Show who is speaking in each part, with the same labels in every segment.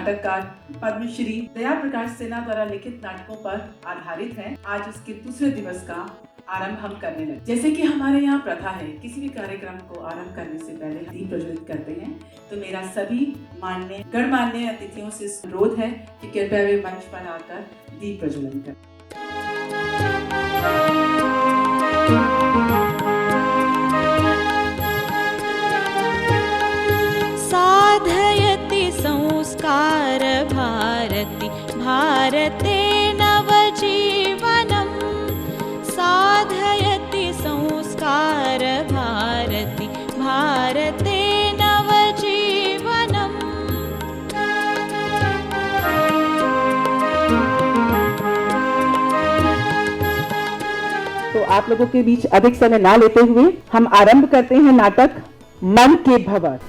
Speaker 1: नाटककार पद्मश्री दया प्रकाश सिन्हा द्वारा लिखित नाटकों पर आधारित है। आज उसके दूसरे दिवस का आरंभ हम करने लगे। जैसे कि हमारे यहाँ प्रथा है, किसी भी कार्यक्रम को आरंभ करने से पहले दीप प्रज्वलित करते हैं, तो मेरा सभी गणमान्य अतिथियों से अनुरोध है कि कृपया वे मंच पर आकर दीप प्रज्वलन करें।
Speaker 2: साधयति संस्कार भारती भारते नवजीवनम् साधयति संस्कार भारती भारते नवजीवनम्।
Speaker 1: तो आप लोगों के बीच अधिक समय ना लेते हुए हम आरंभ करते हैं नाटक मन के भंवर।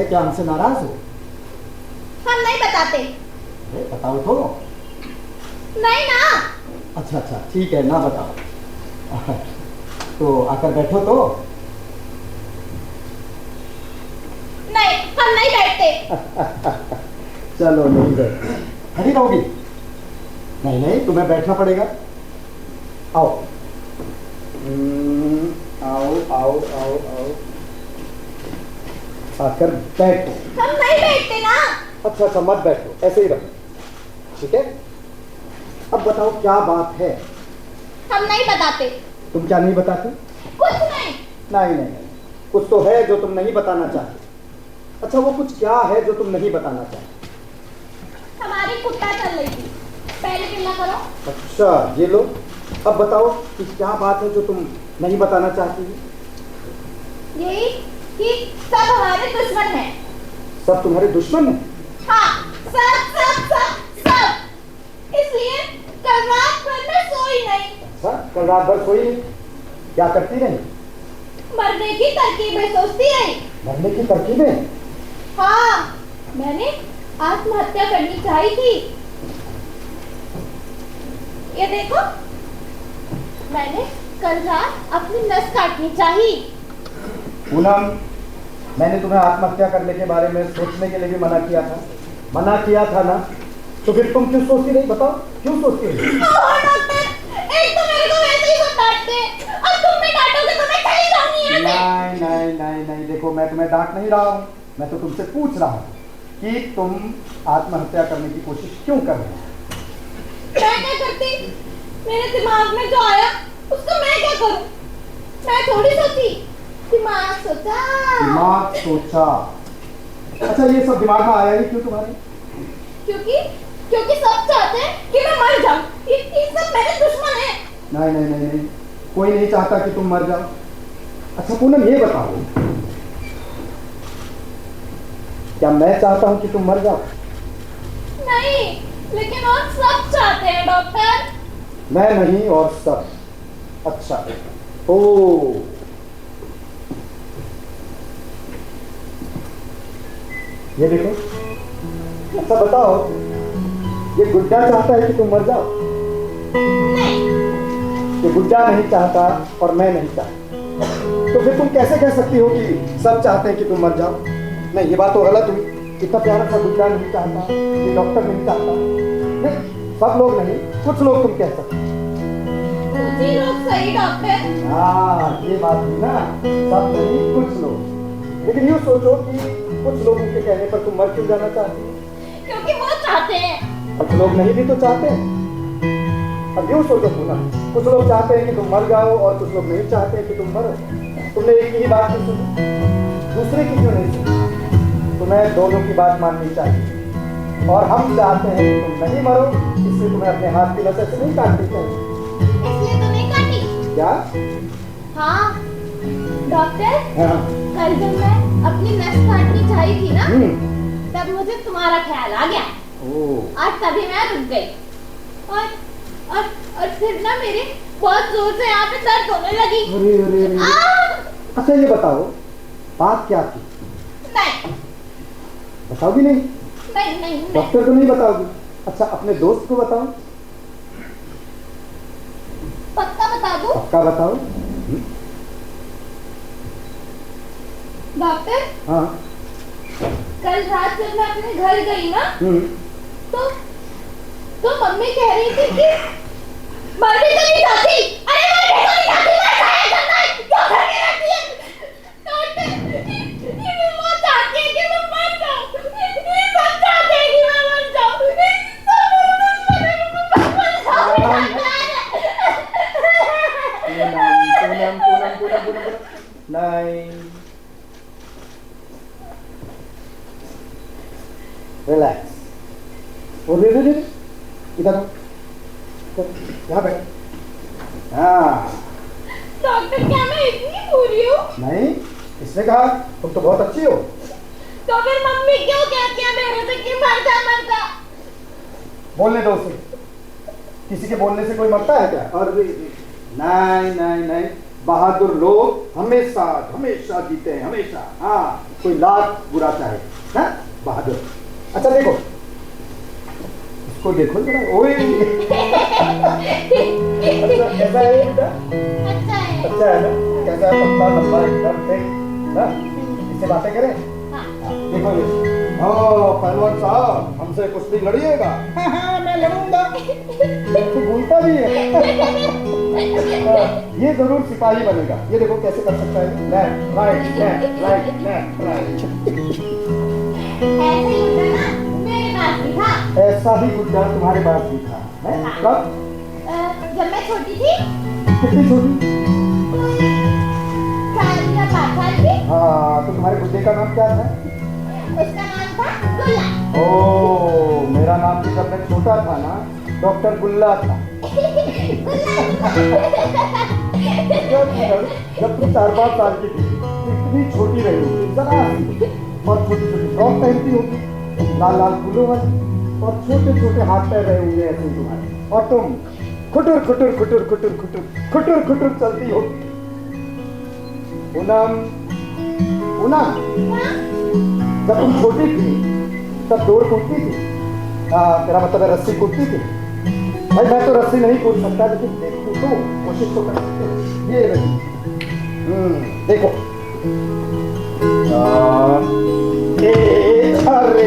Speaker 3: क्या हमसे नाराज हो?
Speaker 4: हम नहीं बताते।
Speaker 3: बताओ तो।
Speaker 4: नहीं ना।
Speaker 3: अच्छा अच्छा ठीक है, ना बताओ। तो आकर बैठो तो।
Speaker 4: नहीं, हम नहीं बैठते।
Speaker 3: चलो नहीं बैठते, खड़ी रहोगी? नहीं नहीं, तुम्हें बैठना पड़ेगा। आओ आओ आओ आओ आओ, आकर बैठो।
Speaker 4: हम नहीं बैठते ना।
Speaker 3: अच्छा अच्छा मत बैठो, ऐसे ही रहो, ठीक है? अब बताओ क्या बात है?
Speaker 4: हम नहीं बताते।
Speaker 3: तुम क्या नहीं बताते?
Speaker 4: कुछ नहीं।
Speaker 3: नहीं नहीं नहीं, कुछ तो है जो तुम नहीं बताना चाहते। अच्छा वो कुछ क्या है जो तुम नहीं बताना चाहते?
Speaker 4: हमारी कुत्ता चल रही थी, पहले गिला करो।
Speaker 3: अच्छा ये लो, अब बताओ कि क्या बात है जो तुम नहीं बताना चाहती हो?
Speaker 4: यही कि सब हमारे दुश्मन हैं।
Speaker 3: सब तुम्हारे दुश्मन हैं?
Speaker 4: हाँ, सब सब सब सब। इसलिए कल रात भर मैं सोई नहीं।
Speaker 3: अच्छा, कल रात भर सोई नहीं? क्या करती रही?
Speaker 4: मरने की तरकीबें सोचती रही।
Speaker 3: मरने की तरकीबें?
Speaker 4: हाँ, मैंने आत्महत्या करनी चाहिए थी। ये देखो, मैंने कल रात अपनी नस काटनी चाहिए।
Speaker 3: पूनम, मैंने तुम्हें आत्महत्या करने के बारे में सोचने के लिए भी मना किया था। मना किया था ना, तो फिर तुम क्यों सोचती रही? बताओ क्यों सोचती रही?
Speaker 4: डॉक्टर, एक तो मेरे को वैसे ही सब डांटते, अब तुम भी डांटोगे तो मैं चली जाऊंगी यहाँ से।
Speaker 3: नहीं नहीं नहीं नहीं, देखो मैं तुम्हें डांट नहीं रहा हूँ, मैं तो तुमसे पूछ रहा हूँ कि तुम आत्महत्या करने की कोशिश क्यों कर रहे हो?
Speaker 4: मैं क्या करती? मेरे दिमाग में जो आया उसको मैं क्या करूं? मैं थोड़ी सोची, दिमाग सोचा।
Speaker 3: दिमाग सोचा? अच्छा ये सब दिमाग में आया ही क्यों तुम्हारे?
Speaker 4: क्योंकि सब चाहते हैं कि मैं मर जाऊं। ये सब मेरे दुश्मन हैं।
Speaker 3: नहीं नहीं नहीं नहीं, कोई नहीं चाहता कि तुम मर जाओ। अच्छा पूनम ये बताओ, क्या मैं चाहता हूँ कि तुम मर जाओ?
Speaker 4: नहीं, लेकिन और सब चाहते हैं डॉक्टर।
Speaker 3: मैं नहीं और सब? अच्छा ओ, ये देखो। अच्छा बताओ, ये गुड्डा चाहता है कि तुम मर जाओ?
Speaker 4: नहीं।
Speaker 3: ये गुड्डा नहीं चाहता और मैं नहीं चाहता, तो फिर तुम कैसे कह सकती हो कि सब चाहते हैं कि तुम मर जाओ? नहीं, ये बात तो गलत हुई। इतना प्यारा सा गुड्डा नहीं चाहता, ये डॉक्टर नहीं चाहता। नहीं, सब लोग नहीं, कुछ लोग तुम कह सकते।
Speaker 4: कुछ ही लोग सही डॉक्टर।
Speaker 3: हाँ ये बात हुई ना, सब नहीं कुछ लोग। लेकिन यूँ सोचो कि कुछ लोगों के कहने पर तुम मर क्यों जाना चाहती हो?
Speaker 4: क्योंकि वो चाहते हैं।
Speaker 3: कुछ लोग नहीं भी तो चाहते हैं। अब यूँ सोचो पूनम, कुछ लोग चाहते हैं कि तुम मर जाओ और कुछ लोग नहीं चाहते हैं कि तुम मरो। तुमने एक ही बात क्यों सुनी, दूसरे की क्यों नहीं सुनी? तुम्हें दोनों की बात माननी चाहिए। और हम चाहते हैं कि तुम नहीं मरो, इसलिए तुम्हें अपने हाथ की नस ऐसे नहीं काटनी चाहिए।
Speaker 4: इसलिए तो नहीं काटी।
Speaker 3: क्या?
Speaker 4: हाँ डॉक्टर,
Speaker 3: हाँ।
Speaker 4: कल जब मैं अपनी नस काटनी चाहिए थी ना, तब मुझे तुम्हारा ख्याल आ गया और तभी मैं रुक गई। और फिर ना मेरे बहुत जोर से यहाँ पे दर्द होने लगी।
Speaker 3: अरे। अच्छा ये बताओ, बात क्या थी?
Speaker 4: नहीं
Speaker 3: बताओगी नहीं?
Speaker 4: नहीं।
Speaker 3: डॉक्टर को नहीं बताओगी? अच्छा अपने दोस्त को बताओ।
Speaker 4: पक्का बता दूं?
Speaker 3: पक्का बताओ।
Speaker 4: डॉक्टर,
Speaker 3: हाँ।
Speaker 4: कल रात जब मैं अपने घर गई ना, तो मम्मी कह रही थी कि मर भी तो नहीं जाती। अरे मर भी तो नहीं जाती, मैं खाया करना है, क्यों घर में रहती है? डॉक्टर, ये मौत चाहती है कि मैं मर जाऊं, ये सब चाहते हैं कि मैं मर जाऊं,
Speaker 3: पूनम। नहीं, रिलैक्स। और इधर यहाँ बैठ। हाँ।
Speaker 4: डॉक्टर क्या मैं इतनी बुरी हूँ?
Speaker 3: नहीं, इसने कहा तुम तो बहुत अच्छी हो।
Speaker 4: तो फिर मम्मी क्यों कहती है मेरे से कि मर जा?
Speaker 3: बोलने दो उसे, किसी के बोलने से कोई मरता है क्या? और नहीं, बहादुर लोग हमेशा जीते हैं, हमेशा। हाँ, कोई लाख बुरा चाहे, हाँ बहादुर। अच्छा देखो, इसको देखो जरा। ओए अच्छा कैसा है बेटा? अच्छा है ना? कैसा है? पतला लंबा एकदम ठीक ना? इससे बातें करें? देखो ये, पहलवान साहब हमसे कुश्ती लड़िएगा। हाँ, मैं लड़ूंगा। तो बोलता भी है। ये जरूर सिपाही बनेगा। ये देखो कैसे कर सकता है, left right left right left right. ऐसा ही गुड्डा तुम्हारे पास भी था, है? कब?
Speaker 4: जब मैं छोटी थी।
Speaker 3: कितनी छोटी?
Speaker 4: 4 या 5 साल की।
Speaker 3: हाँ, तो तुम्हारे गुड्डे का नाम क्या था?
Speaker 4: उसका नाम था गुल्ला।
Speaker 3: ओ, मेरा नाम भी जब मैं छोटा था ना, डॉक्टर गुल्ला था। जब तुम 4-5 साल की थी, इतनी छोटी रही होगी, जरा और छोटी फ्रॉक पहनती होगी, लाल फूलों वाली, और छोटे हाथ पैर रहे होंगे ऐसे तुम्हारे, और तुम खुटुर चलती हो। पूनम, जब तुम छोटी थी तब दौड़ कूदती थी। तेरा मतलब है रस्सी कूदती थी। भाई मैं तो रस्सी नहीं कूद सकता, लेकिन देखो तो कोशिश तो कर सकते हो। ये रही, देखो। अरे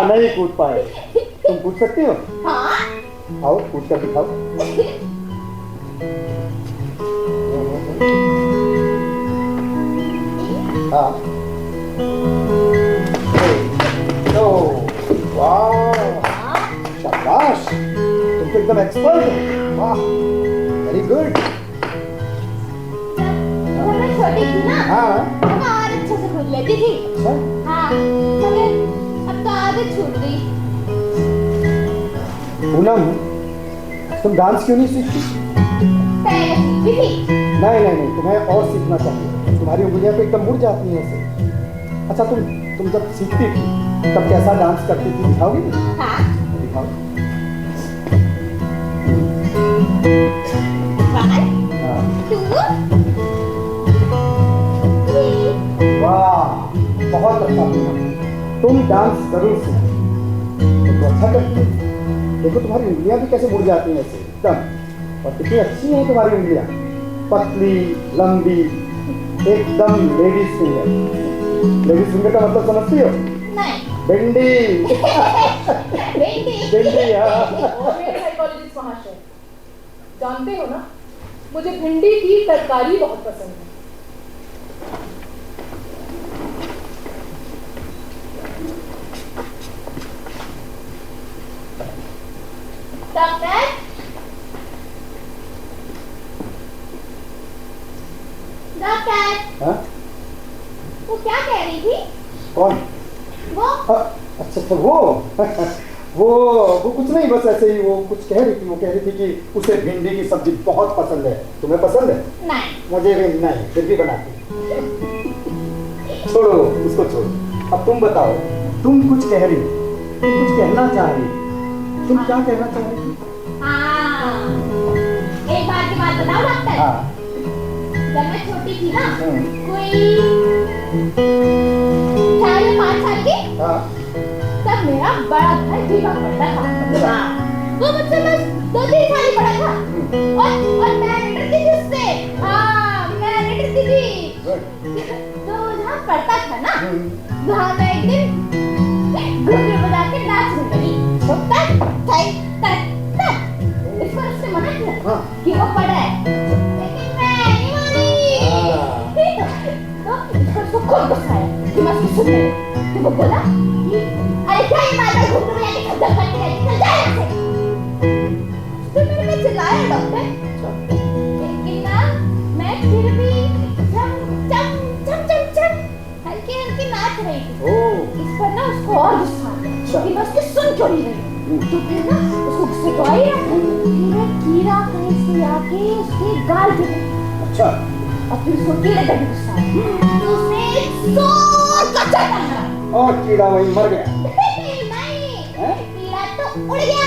Speaker 3: नहीं कूद पाए। तुम कूद सकती हो?
Speaker 4: हाँ?
Speaker 3: आओ कूद कर दिखाओ। हाँ। शाबाश, तुम तो एकदम एक्सपर्ट हो। वाह, वेरी गुड।
Speaker 4: जब मैं छोटी थी ना,
Speaker 3: हाँ,
Speaker 4: तो मैं और अच्छे से कूद लेती थी। हाँ, मगर अब तो आदत छूट गई।
Speaker 3: पूनम, तुम डांस क्यों नहीं सीखती?
Speaker 4: पहले सीखती थी।
Speaker 3: नहीं, तुम्हें और सीखना चाहिए। तुम्हारी उंगलियां तो एकदम मुड़ जाती हैं ऐसे। अच्छा तुम जब सीखती थी तब कैसा डांस करती थी, दिखाओगी मुझे?
Speaker 4: हाँ।
Speaker 3: दिखाओ।
Speaker 4: 1 2 3।
Speaker 3: वाह, बहुत अच्छा पूनम, तुम डांस जरूर सीखो। तो अच्छा करती है। देखो तुम्हारी उंगलियां भी कैसे मुड़ जाती हैं ऐसे एकदम, और कितनी अच्छी हैं तुम्हारी उंगलियां, पतली लंबी, एकदम लेडीज फिंगर। लेडीज फिंगर का मतलब समझती हो?
Speaker 4: नहीं।
Speaker 3: भिंडी। भिंडी।
Speaker 5: साइकोलॉजिस्ट महाशय, जानते हो ना, मुझे भिंडी की तरकारी बहुत पसंद है।
Speaker 3: हाँ?
Speaker 4: वो क्या कह रही थी?
Speaker 3: कौन?
Speaker 4: वो
Speaker 3: अच्छा अच्छा वो कुछ नहीं, बस ऐसे ही वो कुछ कह रही थी। वो कह रही थी कि उसे भिंडी की सब्जी बहुत पसंद है। तुम्हें पसंद है?
Speaker 4: नहीं।
Speaker 3: मुझे भी नहीं, फिर भी बनाती। छोड़ो उसको, छोड़ो। अब तुम बताओ, तुम कुछ कह रही, तुम कुछ कहना चाह रही, तुम क्या कहना चाह रही थी?
Speaker 4: हाँ, एक बार की बात बताओ डॉक्टर।
Speaker 3: हाँ।
Speaker 4: जब मैं छोटी थी ना, कोई 4 या 5 साल की,
Speaker 3: हाँ।
Speaker 4: तब मेरा बड़ा भाई बीमार पड़ता था। वो मुझसे बस 2-3 साल ही बड़ा था। और मैं डरती थी उससे। हाँ, मैं डरती थी। तो जहाँ पढ़ता था ना, वहाँ मैं एक दिन घुंघरू बजा के नाचने लगी। तक तक तक तक। इस पर उसने मना किया कि वो पढ़ा है, लेकिन मैं नहीं मानी। तो इस पर उसको खूब गुस्सा आया कि मैं उसकी सुन नहीं। तो वो बोला कि अरे क्या ये माता घुंघरू बजा के खद्दर करती रहती, चल जा यहाँ से। तो मैंने मैं चिल्लाया डॉक्टर, लेकिन ना मैं फिर भी चम चम चम चम चम हल्की हल्की नाच रही थी। इस पर ना उसको और गुस्सा आ गया कि मैं उसकी सुन क्यों नहीं रही। तो फिर ना उसको गुस्से तो आ ही रहा था, फिर एक कीड़ा कहीं से आके उसके गाल पे लगा।
Speaker 3: अच्छा।
Speaker 4: और फिर उसको कीड़े का भी गुस्सा आया, तो उसने जोर का झटका मारा
Speaker 3: और कीड़ा वहीं मर गया।
Speaker 4: नहीं, कीड़ा तो उड़ गया।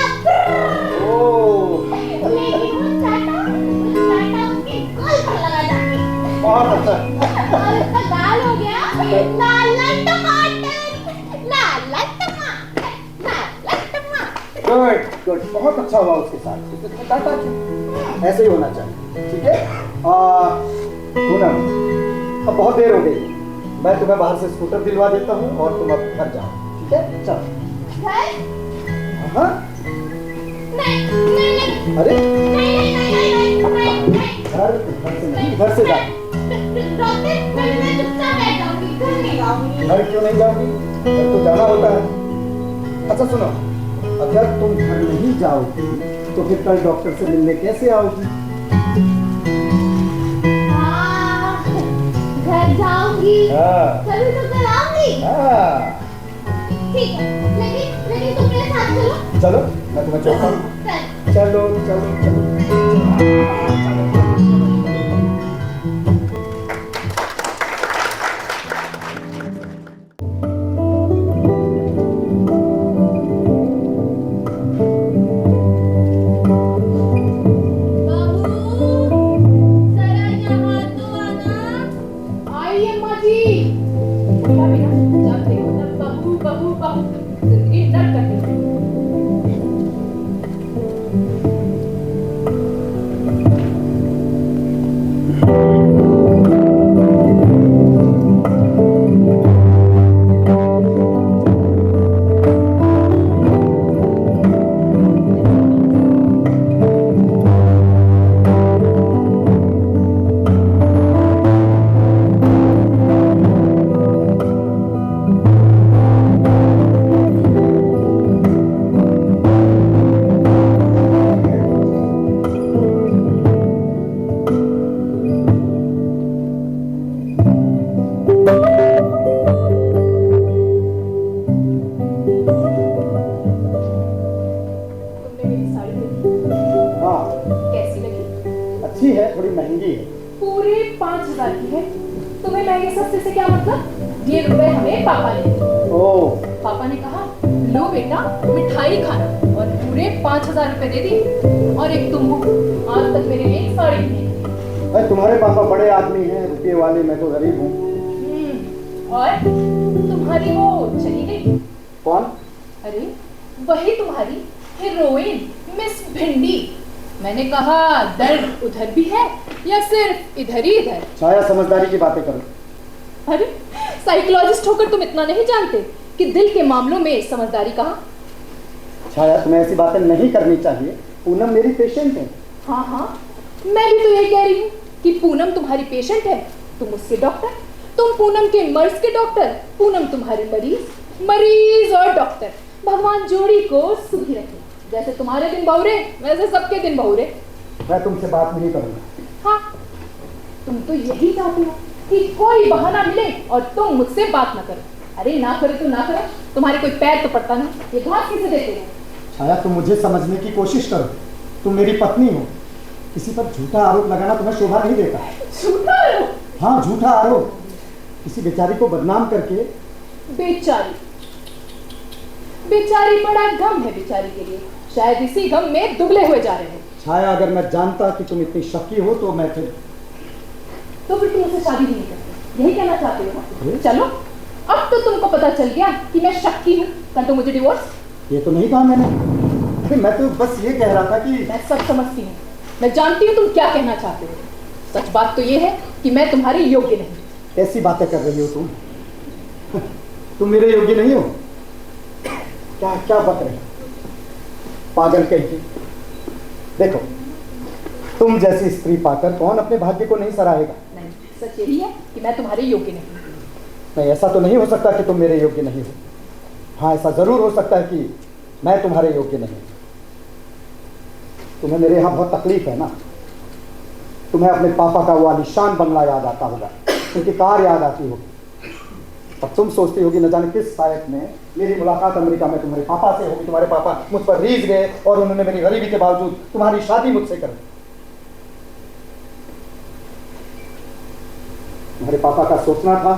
Speaker 4: लेकिन वो चाटा उसके गाल पर लगा जाके।
Speaker 3: बहुत अच्छा।
Speaker 4: और उसका गाल हो गया लाल लाल टमाटर, लाल लाल टमाटर, लाल लाल टमाटर।
Speaker 3: गुड गुड, बहुत अच्छा हुआ उसके साथ। उसने काटा क्यों? ऐसे ही होना चाहिए, ठीक है? पूनम, अब बहुत देर हो गई, मैं तुम्हें बाहर से स्कूटर दिलवा देता हूँ और तुम अब घर जाओ, ठीक है? चलो। हाँ?
Speaker 4: नहीं नहीं नहीं।
Speaker 3: अरे
Speaker 4: नहीं नहीं नहीं नहीं नहीं।
Speaker 3: घर से नहीं, घर से जा।
Speaker 4: डॉक्टर, मैं चुपचाप बैठ जाऊंगी, घर नहीं जाऊंगी।
Speaker 3: घर क्यों नहीं जाओगी? घर तो जाना होता है। अच्छा सुनो, अगर तुम घर नहीं जाओगी तो फिर कल डॉक्टर से मिलने कैसे आओगी?
Speaker 4: हाँ, घर जाऊंगी, तभी तो कल आऊंगी। ठीक है, लेकिन तुम मेरे साथ चलो।
Speaker 3: चलो, मैं तुम्हें चलता हूँ। चलो चलो चलो। अच्छी है, थोड़ी महंगी है।
Speaker 5: पूरे 5,000 की है। तुम्हें महंगे सस्ते से क्या मतलब? ये रुपए हमें पापा ने दिए।
Speaker 3: ओह।
Speaker 5: पापा ने कहा लो बेटा मिठाई खाना, और पूरे 5,000 रुपए दे दिए। और एक तुम हो, आज तक मेरे लिए एक साड़ी नहीं ली।
Speaker 3: अरे तुम्हारे पापा बड़े आदमी हैं, रुपये वाले, मैं तो गरीब हूँ।
Speaker 5: और तुम्हारी वो चली गई।
Speaker 3: कौन?
Speaker 5: अरे वही तुम्हारी हीरोइन मिस भिंडी। मैंने कहा दर्द उधर भी है या सिर्फ इधर ही इधर?
Speaker 3: छाया, समझदारी की बातें करो।
Speaker 5: अरे साइकोलॉजिस्ट होकर तुम इतना नहीं जानते कि दिल के मामलों में समझदारी कहाँ?
Speaker 3: छाया, तुम्हें ऐसी बातें नहीं करनी चाहिए। पूनम मेरी पेशेंट है।
Speaker 5: हाँ हाँ, मैं भी तो ये कह रही हूँ कि पूनम तुम्हारी पेशेंट है, तुम उसके डॉक्टर। तुम पूनम के मर्ज के डॉक्टर, पूनम तुम्हारी मरीज। मरीज और डॉक्टर, भगवान जोड़ी को सुखी रखे। जैसे तुम्हारे दिन बहुरे, वैसे सबके दिन बहुरे।
Speaker 3: मैं तुमसे बात नहीं करूंगा।
Speaker 5: हाँ, तुम तो यही चाहते हो कि कोई बहाना मिले और तुम मुझसे बात ना करो। अरे ना करो तो ना करो, तुम्हारे कोई पैर तो पड़ता नहीं, ये घास किसे देते हो?
Speaker 3: छाया, तुम मुझे समझने की कोशिश करो। तुम मेरी पत्नी हो, किसी पर झूठा आरोप लगाना तुम्हें शोभा नहीं देता।
Speaker 5: झूठा आरोप?
Speaker 3: हाँ, झूठा आरोप। किसी बेचारी को बदनाम करके।
Speaker 5: बेचारी बेचारी बड़ा गम है बेचारी के लिए, शायद इसी गम में दुबले हुए जा रहे हो।
Speaker 3: छाया, अगर मैं जानता कि तुम इतनी शक्की हो तो मैं फिर
Speaker 5: तुम मुझसे शादी नहीं करते, यही कहना चाहते हो ना?
Speaker 3: ये?
Speaker 5: चलो, अब तो तुमको पता चल गया कि मैं शक्की हूँ, कर दो मुझे डिवोर्स।
Speaker 3: ये तो नहीं कहा मैंने। अरे मैं तो बस ये कह रहा था कि
Speaker 5: मैं सब समझती हूँ, मैं जानती हूँ तुम क्या कहना चाहते हो। सच बात तो ये है कि मैं तुम्हारे योग्य नहीं।
Speaker 3: ऐसी बातें कर रही हो तुम। तुम मेरे योग्य नहीं हो। क्या क्या बक रहे हो? पागल कहीं। देखो, तुम जैसी स्त्री पाकर कौन अपने भाग्य को नहीं सराहेगा?
Speaker 5: नहीं, सच यही है कि मैं तुम्हारे योग्य नहीं।
Speaker 3: नहीं, ऐसा तो नहीं हो सकता कि तुम मेरे योग्य नहीं हो। हाँ, ऐसा जरूर हो सकता है कि मैं तुम्हारे योग्य नहीं हूं। तुम्हें मेरे यहाँ बहुत तकलीफ है ना। तुम्हें अपने पापा का वो आलीशान बंगला याद आता होगा, उनकी कार याद आती होगी। अब तुम सोचती होगी न जाने किस शायद में मेरी मुलाकात अमेरिका में तुम्हारे पापा से होगी। तुम्हारे पापा मुझ पर रीझ गए और उन्होंने मेरी गरीबी के बावजूद तुम्हारी शादी मुझसे कर दी। तुम्हारे पापा का सोचना था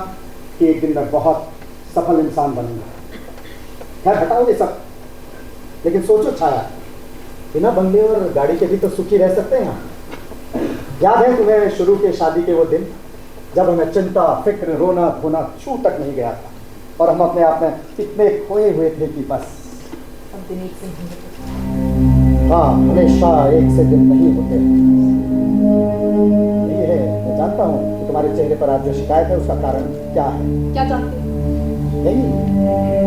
Speaker 3: कि एक दिन मैं बहुत सफल इंसान बनूंगा। खैर, हटाओ ये सब। लेकिन सोचो छाया, बिना बंगले और गाड़ी के भी तो सुखी रह सकते हैं। याद है तुम्हें शुरू के शादी के वो दिन जब हमें चिंता, फिक्र, रोना धोना छू तक नहीं गया था और हम अपने आप में इतने खोए हुए थे कि बस।
Speaker 5: अब दिन एक से नहीं होते।
Speaker 3: हाँ, हमेशा एक से दिन नहीं होते। ये है, मैं जानता हूँ कि तुम्हारे चेहरे पर आज जो शिकायत है उसका कारण क्या है।
Speaker 5: क्या जानते हो?
Speaker 3: नहीं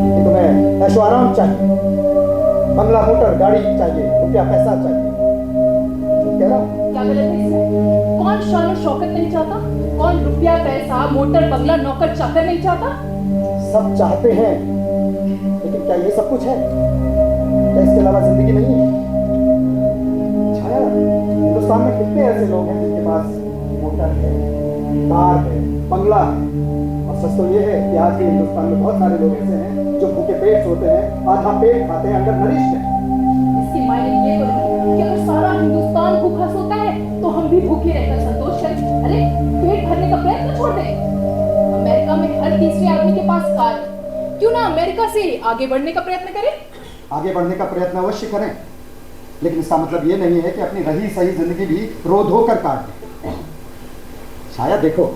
Speaker 3: कि तुम्हें ऐशो आराम चाहिए, बंगला, मोटर, गाड़ी चाहिए, रुपया पैसा चाहिए। ठीक कह रहा हूँ?
Speaker 5: क्या गलत है इसमें? कौन शान और शौकत नहीं चाहता? कौन रुपया पैसा, मोटर, बंगला, नौकर चाकर नहीं चाहता?
Speaker 3: सब चाहते हैं, लेकिन क्या ये सब कुछ है? क्या इसके अलावा जिंदगी नहीं है? छाया, हिंदुस्तान में कितने ऐसे लोग हैं जिनके पास मोटर है, कार है, बंगला है। और सच तो ये है कि आज भी हिंदुस्तान में बहुत सारे लोग ऐसे हैं जो भूखे पेट सोते हैं, आधा पेट खाते हैं, अंदर नरिश्ट है।
Speaker 5: इसकी मायने ये तो नहीं कि अगर सारा हिंदुस्तान भूखा सोता है तो हम भी भूखे रहकर संतोष करें। अरे, पेट भरने का प्रयत्न छोड़ दें। अमेरिका में हर तीसरे आदमी के पास कार है, क्यों ना अमेरिका से आगे बढ़ने का प्रयत्न करें?
Speaker 3: आगे बढ़ने का प्रयत्न अवश्य करें, लेकिन इसका मतलब ये नहीं है कि अपनी रही सही जिंदगी भी रो धो कर काट दें। शायद देखो,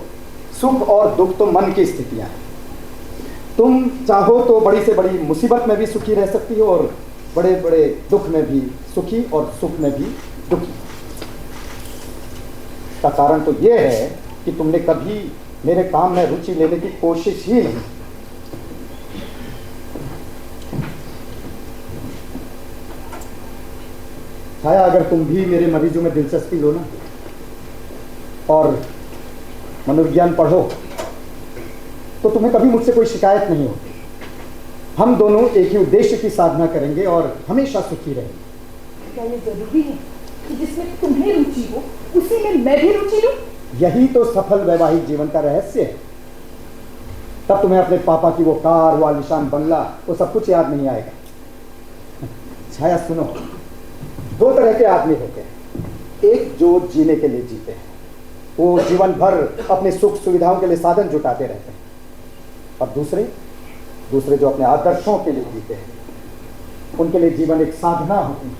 Speaker 3: सुख और दुख तो मन की स्थितियां हैं। तुम चाहो तो बड़ी से बड़ी मुसीबत में भी सुखी रह सकती हो और बड़े बड़े दुख में भी सुखी और सुख में भी दुखी। इसका कारण तो ये है कि तुमने कभी मेरे काम में रुचि लेने की कोशिश ही नहीं। छाया, अगर तुम भी मेरे मरीजों में दिलचस्पी लो ना और मनोविज्ञान पढ़ो तो तुम्हें कभी मुझसे कोई शिकायत नहीं होगी। हम दोनों एक ही उद्देश्य की साधना करेंगे और हमेशा सुखी रहेंगे।
Speaker 5: क्या ये जरूरी है कि जिसमें तुम्हें रुचि हो उसी में मैं भी रुचि लूं?
Speaker 3: यही तो सफल वैवाहिक जीवन का रहस्य है। तब तुम्हें अपने पापा की वो कार, वो आलीशान बंगला, वो सब कुछ याद नहीं आएगा। छाया सुनो, दो तरह के आदमी होते हैं। एक जो जीने के लिए जीते हैं, वो जीवन भर अपने सुख सुविधाओं के लिए साधन जुटाते रहते हैं, और दूसरे जो अपने आदर्शों के लिए जीते हैं, उनके लिए जीवन एक साधना होती है।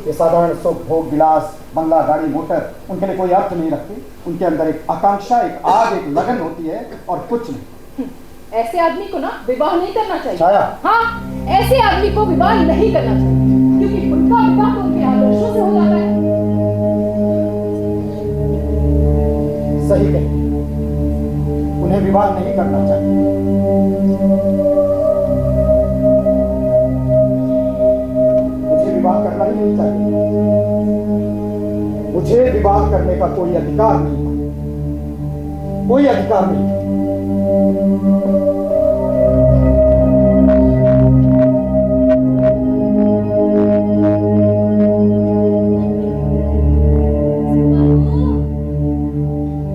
Speaker 3: ये साधारण सुख, भोग, विलास, बंगला, गाड़ी, मोटर उनके लिए कोई अर्थ नहीं रखती। उनके अंदर एक आकांक्षा, एक आग, एक लगन होती है और कुछ नहीं।
Speaker 5: ऐसे आदमी को ना विवाह नहीं करना चाहिए।
Speaker 3: छाया।
Speaker 5: हाँ, ऐसे आदमी को विवाह नहीं करना चाहिए, क्योंकि उनका विवाह तो उनके आदर्शों से हो जाता है।
Speaker 3: सही कहे, उन्हें विवाह नहीं करना चाहिए। मुझे विवाह करना ही नहीं चाहिए। मुझे विवाह करने का कोई अधिकार नहीं, कोई अधिकार नहीं।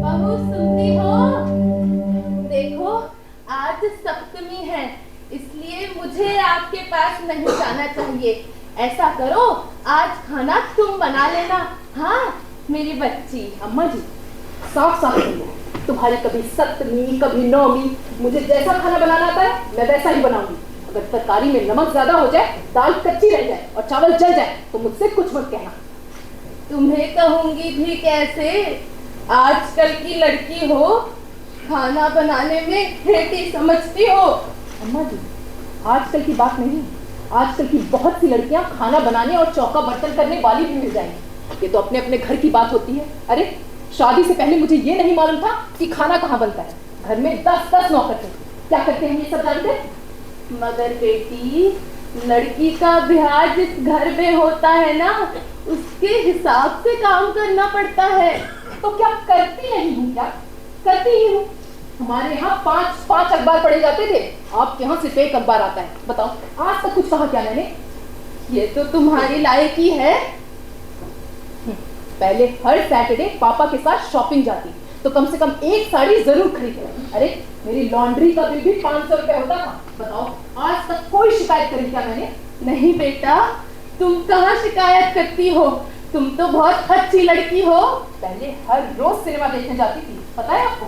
Speaker 4: बहू सुनती हो? पास नहीं जाना चाहिए। ऐसा करो, आज खाना तुम बना लेना। हाँ मेरी बच्ची।
Speaker 5: अम्मा जी साफ साफ बोलो, तुम्हारी कभी सप्तमी कभी नौमी, मुझे जैसा खाना बनाना आता है मैं वैसा ही बनाऊंगी। अगर तरकारी में नमक ज्यादा हो जाए, दाल कच्ची रह जाए और चावल जल जाए तो मुझसे कुछ मत कहना।
Speaker 4: तुम्हें कहूंगी भी कैसे, आजकल की लड़की हो, खाना बनाने में खेती समझती हो।
Speaker 5: अम्मा जी आजकल की बात नहीं, आजकल की बहुत सी लड़कियां खाना बनाने और चौका बर्तन करने वाली भी मिल जाएंगी। ये तो अपने अपने घर की बात होती है। अरे शादी से पहले मुझे ये नहीं मालूम था कि खाना कहाँ बनता है। घर में 10-10 नौकर थे, क्या करते हैं ये सब जानते हैं?
Speaker 4: मगर बेटी, लड़की का ब्याह जिस घर में होता है ना, उसके हिसाब से काम करना पड़ता है।
Speaker 5: तो क्या करती नहीं हूँ? क्या करती ही हूँ। हमारे यहाँ 5 अखबार पढ़े जाते थे, आपके यहाँ सिर्फ 1 अखबार आता है। बताओ आज तक कुछ कहा क्या मैंने?
Speaker 4: ये तो तुम्हारी लायकी है।
Speaker 5: पहले हर सैटरडे पापा के साथ शॉपिंग जाती तो कम से कम 1 साड़ी जरूर खरीदते। अरे मेरी लॉन्ड्री का बिल भी 500 रुपए होता था। बताओ आज तक कोई शिकायत करी क्या मैंने?
Speaker 4: नहीं बेटा, तुम कहाँ शिकायत करती हो, तुम तो बहुत अच्छी लड़की हो।
Speaker 5: पहले हर रोज सिनेमा देखने जाती थी, पता है आपको?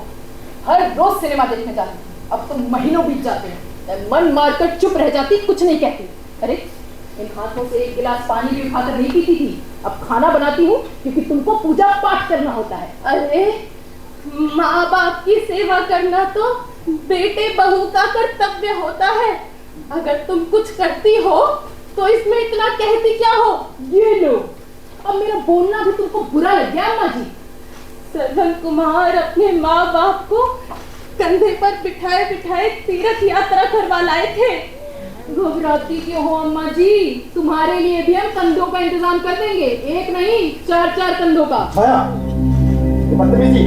Speaker 5: हर रोज सिनेमा देखने जाती थी। अब तो महीनों बीत जाते हैं, मैं मन मारकर चुप रह जाती, कुछ नहीं कहती। अरे इन हाथों से 1 गिलास पानी भी उठाकर नहीं पीती थी, अब खाना बनाती हूँ क्योंकि तुमको पूजा पाठ करना होता है।
Speaker 4: अरे माँ बाप की सेवा करना तो बेटे बहू का कर्तव्य होता है। अगर तुम कुछ करती हो तो इसमें इतना कहती क्या हो?
Speaker 5: ये लो, अब मेरा बोलना भी तुमको बुरा लग गया अम्मा जी?
Speaker 4: सरवन कुमार अपने माँ बाप को कंधे पर बिठाए बिठाए तीर्थ यात्रा करवा लाए थे।
Speaker 5: घबराती क्यों हो अम्मा जी? तुम्हारे लिए भी हम कंधों का इंतजाम कर देंगे, 1 नहीं 4-4 कंधों का।
Speaker 3: छाया, ये बदतमीजी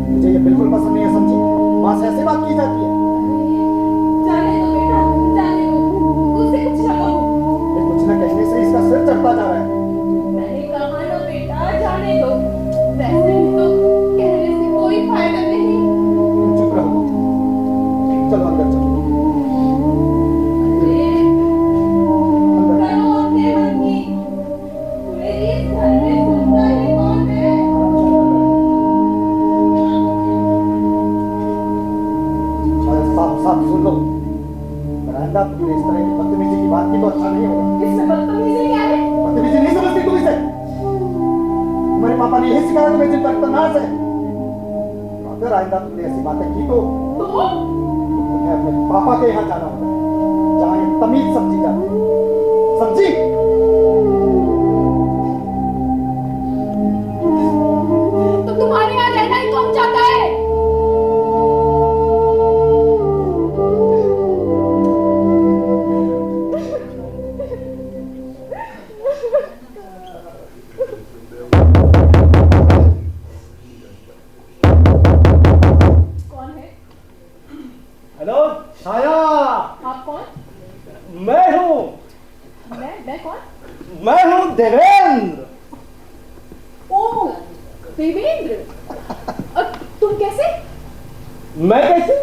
Speaker 3: मुझे ये बिल्कुल पसंद नहीं है। समझी, माँ से ऐसे बात की जाती है?
Speaker 4: जाने दो बेटा, जाने दो, उसे कुछ ना कहो।
Speaker 3: ये कुछ न कहने से इसका सिर चढ़ता जा रहा है।
Speaker 4: मैंने कहा ना बेटा, जाने दो। वैसे भी तो कहने से कोई फायदा नहीं।
Speaker 3: तुम चुप रहो, चलो अंदर चलो।
Speaker 4: करो अपने मन की, मेरी इस घर में सुनता ही कौन है?
Speaker 3: साफ साफ सुन लो, बरामदा तुमने इस तरह की बदतमीजी की बात की तो अच्छा नहीं होगा।
Speaker 5: इसमें बदतमीजी क्या है?
Speaker 3: बदतमीजी नहीं समझती तुम इसे? तुम्हारे पापा ने यही सिखाया तुम्हें जिन पर तनाज है। अगर आइंदा तुमने ऐसी बातें की तो तुम्हें अपने पापा के यहाँ जाना होगा, जहाँ ये तमीज समझी जाती है। समझी?
Speaker 5: तो तुम्हारे यहाँ रहना ही कौन चाहता है? कौन है?
Speaker 3: हेलो छाया,
Speaker 5: आप कौन?
Speaker 3: मैं हूँ
Speaker 5: मैं कौन?
Speaker 3: मैं हूँ देवेंद्र।
Speaker 5: ओ देवेंद्र, तुम कैसे?
Speaker 3: मैं कैसे?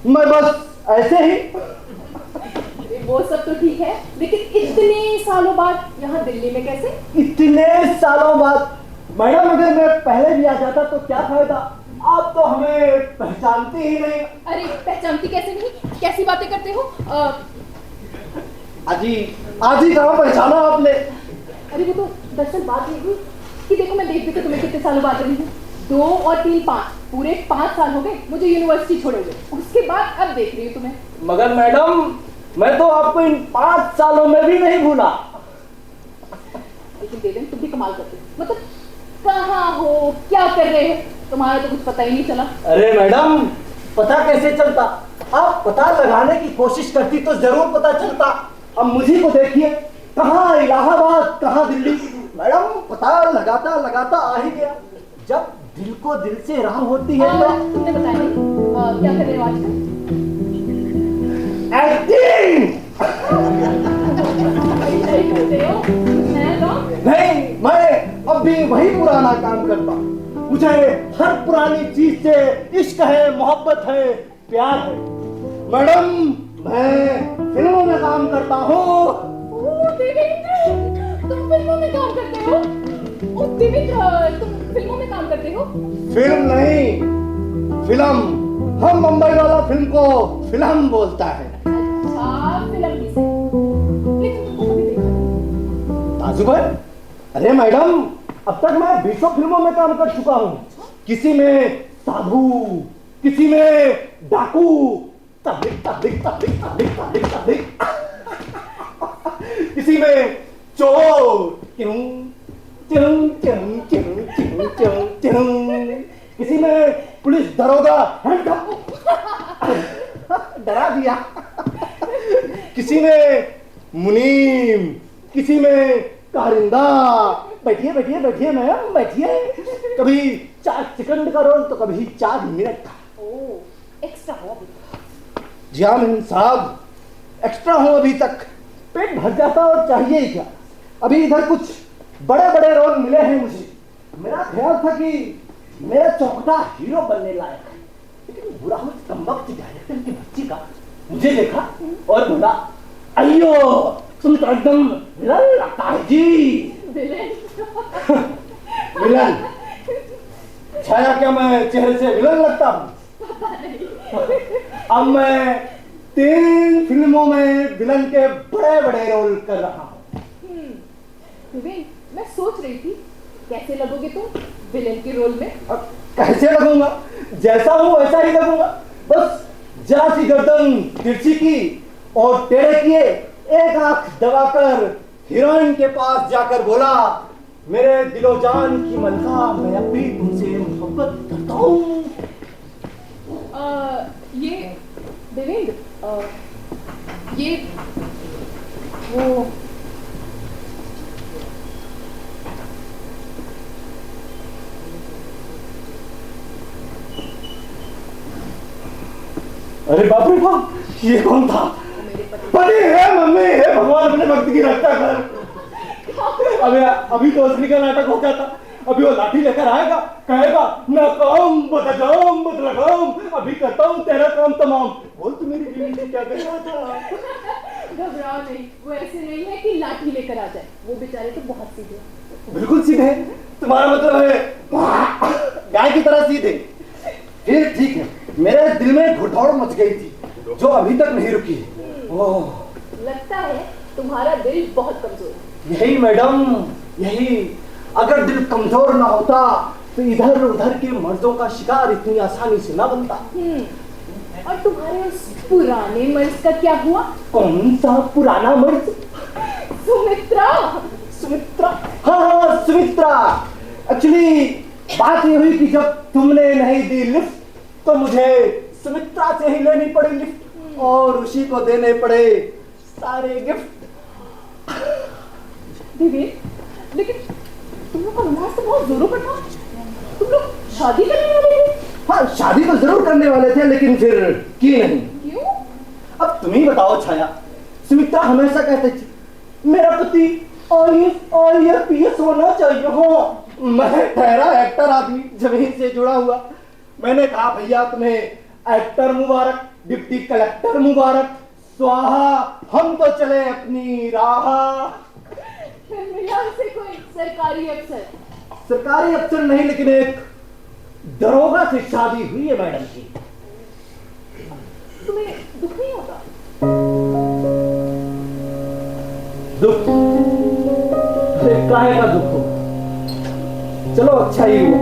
Speaker 3: मैं बस ऐसे ही।
Speaker 5: अरे वो सब तो ठीक है, लेकिन इतने सालों बाद यहाँ दिल्ली में कैसे?
Speaker 3: इतने सालों बाद? मैडम अगर मैं पहले भी आ जाता तो क्या फायदा? आप तो हमें पहचानती ही नहीं।
Speaker 5: अरे पहचानती कैसे नहीं? कैसी बातें करते हो?
Speaker 3: आज ही कहाँ पहचाना आपने?
Speaker 5: अरे वो तो दरअसल बात ये हुई कि देखो मैं देख भी तो तुम्हें कितने सालों बाद रही हूँ। 2 और 3 5 पूरे 5 साल हो गए मुझे यूनिवर्सिटी छोड़े हुए, उसके बाद अब देख रही हूँ तुम्हें।
Speaker 3: मगर मैडम मैं तो आपको इन 5 सालों में भी नहीं भूला।
Speaker 5: लेकिन देवेंद्र तुम भी कमाल करते हो, मतलब कहाँ हो, क्या कर रहे हो, तुम्हारा तो कुछ पता ही नहीं चला।
Speaker 3: अरे मैडम पता कैसे चलता? आप पता लगाने की कोशिश करती तो जरूर पता चलता। अब मुझे को देखिए, कहाँ इलाहाबाद कहाँ दिल्ली। मैडम पता लगाता लगाता आ ही गया। जब दिल को दिल से राह होती है तो
Speaker 5: तुमने बताया नहीं क्या कर रहे हो आजकल?
Speaker 3: एक्टिंग
Speaker 5: नहीं करते हो? मैं तो
Speaker 3: नहीं, मैं अब भी वही पुराना काम करता। मुझे हर पुरानी चीज से इश्क है, मोहब्बत है, प्यार है। मैडम मैं फिल्मों में काम करता हूँ।
Speaker 5: ओह देवेंद्र, तुम फिल्मों में काम करते हो? ओह देवेंद्र, तुम फिल्मों में काम करते हो?
Speaker 3: फिल्म नहीं, फिल्म। हम मुंबई वाला फिल्म को फिल्म बोलता है।
Speaker 5: अच्छा, फिल्म भी सही। लेकिन तुमको कभी देखा नहीं।
Speaker 3: ताजुब है? अरे मैडम, अब तक मैं 20 फिल्मों में काम कर चुका हूँ। किसी में साधु, किसी में डाकू, तबलिक तबलिक तबलिक तबलिक तबलिक तबलिक, किसी में चोर, क्यों क्यों क्यों क्यों क्यों क्यों क्यों, किसी में पुलिस दरोगा, डरा दिया, किसी में मुनीम, किसी में कारिंदा। बैठिए बैठिए बैठिए मैम, बैठिए। कभी 4 सेकंड का रोल तो कभी 4 मिनट का।
Speaker 5: ओह, एक्स्ट्रा हो अभी।
Speaker 3: जी हाँ मैम साहब, एक्स्ट्रा हूँ अभी तक। पेट भर जाता और चाहिए ही क्या। अभी इधर कुछ बड़े बड़े रोल मिले हैं मुझे। मेरा ख्याल था कि मेरा चौकटा हीरो बनने लायक है, लेकिन बुरा हो कमबख्त डायरेक्टर की बच्ची का मुझे देखा और बोला, अयो तुम तो एकदम विलन लगता है जी। विलन? छाया क्या मैं चेहरे से विलन लगता हूँ? अब मैं 3 फिल्मों में विलन के बड़े बड़े रोल कर रहा हूँ।
Speaker 5: देवेंद्र, मैं सोच रही थी कैसे लगोगे तुम विलेन के रोल में?
Speaker 3: अब कैसे लगूंगा? जैसा हूँ वैसा ही लगूंगा। बस जरा सी गर्दन तिरछी की और टेढ़े किए, एक आंख दबाकर हीरोइन के पास जाकर बोला, मेरे दिलो जान की मलका, मैं अब भी तुमसे मोहब्बत करता हूँ।
Speaker 5: ये देवेंद्र, ये वो
Speaker 3: अरे बाप रे बाप, ये कौन था?
Speaker 5: मेरे पति।
Speaker 3: पति है मम्मी, है भगवान अपने भक्त की रक्षा कर। अभी तो असली का नाटक हो जाता। अभी वो लाठी लेकर आएगा, कहेगा नाकाम बदनाम बदलगाम, अभी करता हूँ तेरा काम तमाम। बोल तू मेरी बीवी से क्या कर रहा था?
Speaker 5: घबराओ नहीं, वो ऐसे नहीं है कि लाठी लेकर आ जाए। वो बेचारे तो बहुत सीधे हैं।
Speaker 3: बिल्कुल सीधे। तुम्हारा मतलब है गाय की तरह सीधे? फिर ठीक है, मेरे दिल में घुड़दौड़ मच गई थी जो अभी तक नहीं रुकी। ओह,
Speaker 5: लगता है तुम्हारा दिल बहुत कमजोर है।
Speaker 3: यही मैडम, यही। अगर दिल कमजोर ना होता तो इधर उधर के मर्दों का शिकार इतनी आसानी से ना बनता।
Speaker 5: और तुम्हारे उस पुराने मर्द का क्या हुआ?
Speaker 3: कौन सा पुराना मर्द?
Speaker 5: सुमित्रा।
Speaker 3: सुमित्रा? हाँ, सुमित्रा। एक्चुअली बात ये हुई कि जब तुमने नहीं दी लिफ्ट तो मुझे सुमित्रा से ही लेनी पड़ी लिफ्ट और उसी को देने पड़े सारे गिफ्ट।
Speaker 5: दीदी, लेकिन तुम लोग का रोमांस तो बहुत जोरों पर था। तुम लोग शादी करने वाले थे?
Speaker 3: हाँ, शादी तो जरूर करने वाले थे, लेकिन फिर की नहीं।
Speaker 5: क्यों?
Speaker 3: अब तुम ही बताओ छाया। सुमित्रा हमेशा कहती थी मेरा पति IAS होना चाहिए। हाँ, मैं ठहरा एक्टर आदमी, जमीन से जुड़ा हुआ। मैंने कहा भैया तुम्हें एक्टर मुबारक, डिप्टी कलेक्टर मुबारक, स्वाहा, हम तो चले अपनी राह।
Speaker 5: मिला उसे कोई सरकारी अफसर?
Speaker 3: सरकारी अफसर नहीं, लेकिन एक दरोगा से शादी हुई है मैडम की।
Speaker 5: तुम्हें दुख नहीं होता?
Speaker 3: दुख? अरे काहे का दुख हो? चलो अच्छा ही हुआ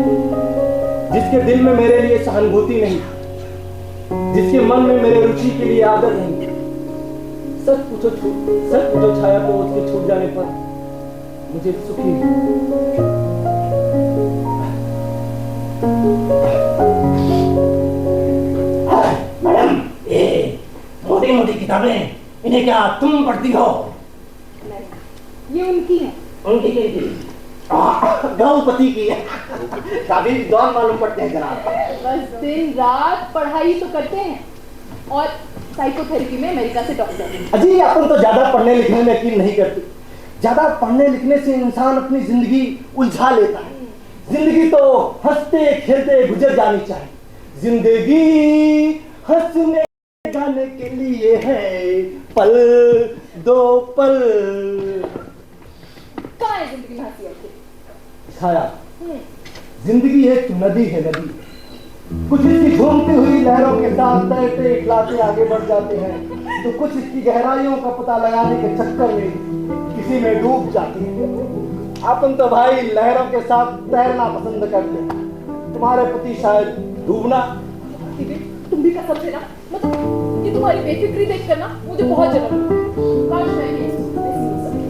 Speaker 3: जिसके दिल में मेरे लिए सहानुभूति नहीं, जिसके मन में मेरे रुचि के लिए आदर नहीं। सच पूछो छाया को उसके छूट जाने पर मुझे सुखी मैडम, ये मोटी मोटी किताबें इन्हें क्या तुम पढ़ती हो?
Speaker 5: नहीं, ये उनकी है।
Speaker 3: उनकी गौपति की है। काफी विद्वान मालूम पड़ते हैं जनाब।
Speaker 5: बस दिन रात पढ़ाई तो करते हैं और साइकोथेरेपी में अमेरिका से डॉक्टर।
Speaker 3: अजी, अपन तो ज्यादा पढ़ने लिखने में यकीन नहीं करते। ज्यादा पढ़ने लिखने से इंसान अपनी जिंदगी उलझा लेता है। जिंदगी तो हंसते खेलते गुजर जानी चाहिए। जिंदगी हंसने गाने के लिए ये है पल, दो पल।
Speaker 5: कहाँ है जिंदगी में हंसी आती?
Speaker 3: छाया, जिंदगी एक नदी है, नदी। कुछ इसकी घूमती हुई लहरों के साथ तैरते इखलाते आगे बढ़ जाते हैं, तो कुछ इसकी गहराइयों का पता लगाने के चक्कर में किसी में डूब जाती है। अपन तो भाई लहरों के साथ तैरना पसंद करते हैं, तुम्हारे पति शायद डूबना।
Speaker 5: तुम भी कसम से ना, मतलब ये तुम्हारी बेफिक्री देख कर ना मुझे बहुत जलन हुई। काश मैं भी ऐसी हो सकती।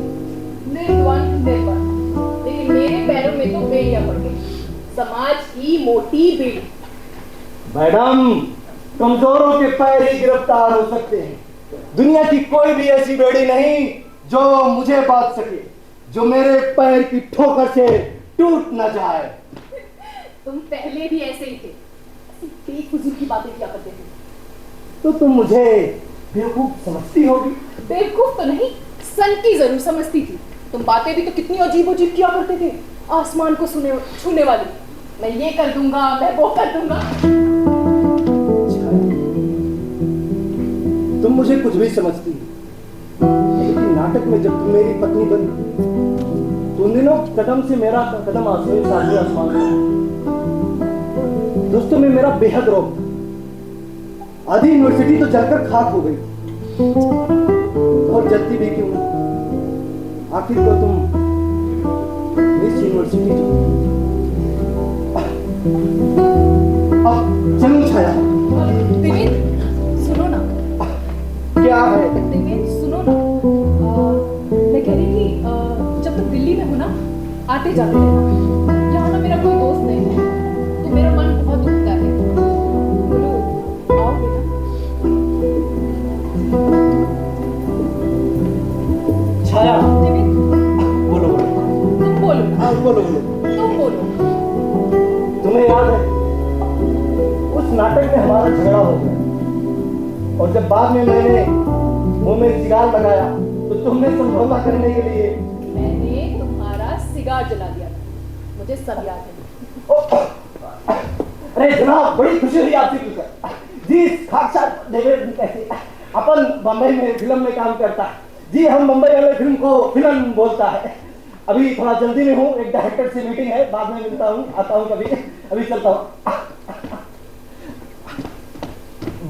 Speaker 5: निर्वन, लेकिन मेरे पैरों में तो बेड़ियां पड़ गई, समाज की मोटी बेड़ी।
Speaker 3: मैडम, कमजोरों के पैर ही गिरफ्तार हो सकते हैं। दुनिया की कोई भी ऐसी बेड़ी नहीं जो मुझे बांध सके, जो मेरे पैर की ठोकर से टूट न जाए।
Speaker 5: तुम पहले भी ऐसे ही थे, बेफिजूल की बातें किया करते थे।
Speaker 3: तो तुम मुझे बेवकूफ समझती होगी?
Speaker 5: बेवकूफ तो नहीं, सनकी जरूर समझती थी। तुम बातें भी तो कितनी अजीब अजीब किया करते थे, आसमान को छूने वाली। मैं ये कर दूंगा, मैं वो कर दूंगा।
Speaker 3: तुम मुझे कुछ भी समझती, लेकिन नाटक में जब तुम मेरी पत्नी बनी, तो उन दिनों कदम से मेरा कदम आसमान था। दोस्तों में मेरा बेहद रौब था। आधी यूनिवर्सिटी तो जलकर खाक हो गई, और जलती भी क्यों? आखिर को तुम मिस यूनिवर्सिटी जो। अब चलो छाया।
Speaker 5: सुनो ना।
Speaker 3: क्या है?
Speaker 5: सुनो ना, मैं कह रही थी जब तुम दिल्ली में हो ना, आते जाते रहना। यहाँ ना मेरा कोई दोस्त नहीं है, तो मेरा मन बहुत दुखता है। बोलो, आओगे ना?
Speaker 3: छाया, बोलो बोलो।
Speaker 5: तुम बोलो ना।
Speaker 3: बोलो बोलो।
Speaker 5: तुम बोलो।
Speaker 3: तुम्हें याद है उस नाटक में हमारा झगड़ा हो गया, और जब बाद में मैंने मुंह में सिगार लगाया तो तुमने समझौता करने के लिए
Speaker 5: मैंने तुम्हारा सिगार जला दिया था, मुझे सब याद है।
Speaker 3: अरे जनाब, बड़ी खुशी हुई आपसे मिलकर। जी साक्षात देवेंद्र कैसे? अपन बम्बई में फिल्म में काम करता है जी। हम मुंबई वाले फिल्म को फिल्म बोलता है। अभी थोड़ा जल्दी में हूँ, एक डायरेक्टर से मीटिंग है, बाद में मिलता हूँ, आता हूँ कभी। अभी चलता हूँ।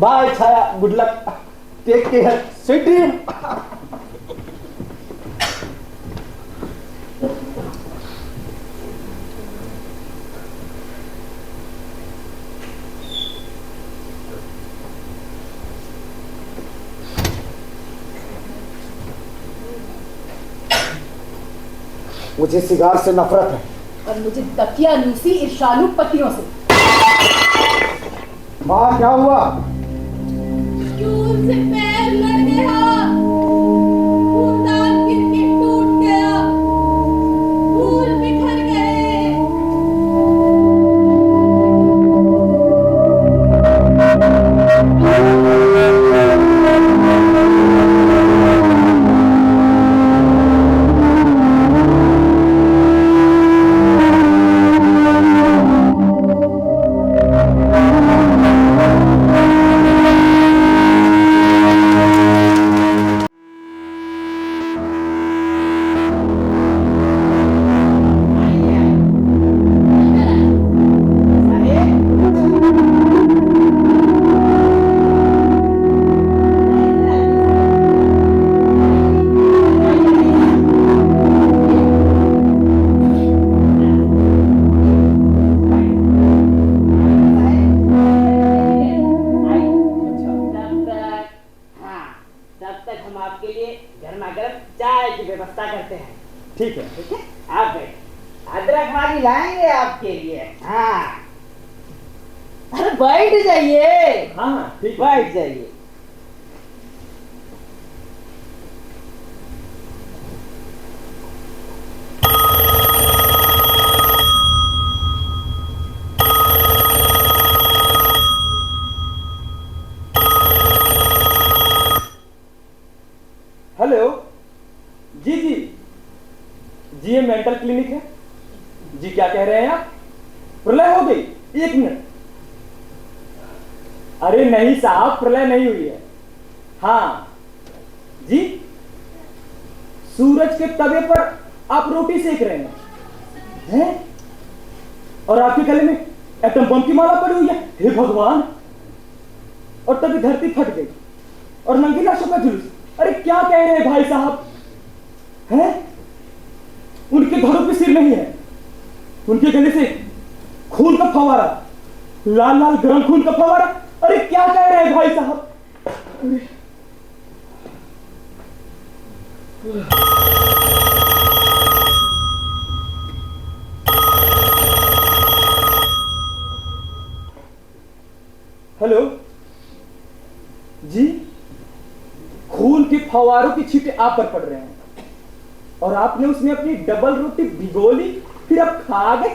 Speaker 3: Bye Chhaya, good luck, take care, sweet dream. मुझे सिगार से नफरत है,
Speaker 5: और मुझे तकियानूसी इर्शालू पतियों से।
Speaker 3: माँ क्या हुआ?
Speaker 4: स्टूल से पैर लड़ गया, खूनदान गिर के टूट गया, फूल बिखर गए।
Speaker 3: ठीक है,
Speaker 6: आप बैठ, अदरक वाली लाएंगे आपके लिए। हाँ, अरे बैठ जाइए।
Speaker 3: हाँ ठीक है।
Speaker 6: बैठ जाइए।
Speaker 3: हेलो जी जी जी, ये मेंटल क्लिनिक है जी। क्या कह रहे हैं आप? प्रलय हो गई? एक मिनट। अरे नहीं साहब, प्रलय नहीं हुई है।
Speaker 7: हाँ जी, सूरज के तवे पर आप रोटी सेक रहे हैं और आपके गले में एटम बम की माला पड़ी हुई है। हे भगवान! और तभी धरती फट गई और नंगी लाशों का जुलूस। अरे क्या कह रहे हैं भाई साहब? हैं? उनके घरों पे सिर नहीं है, उनके गले से खून का फवारा, लाल लाल गर्म खून का फवारा। अरे क्या कह रहे हैं भाई साहब? हेलो जी, खून के फवारों की छींटे आप पर पड़ रहे हैं और आपने उसमें अपनी डबल रोटी भिगो ली, फिर आप खा गए।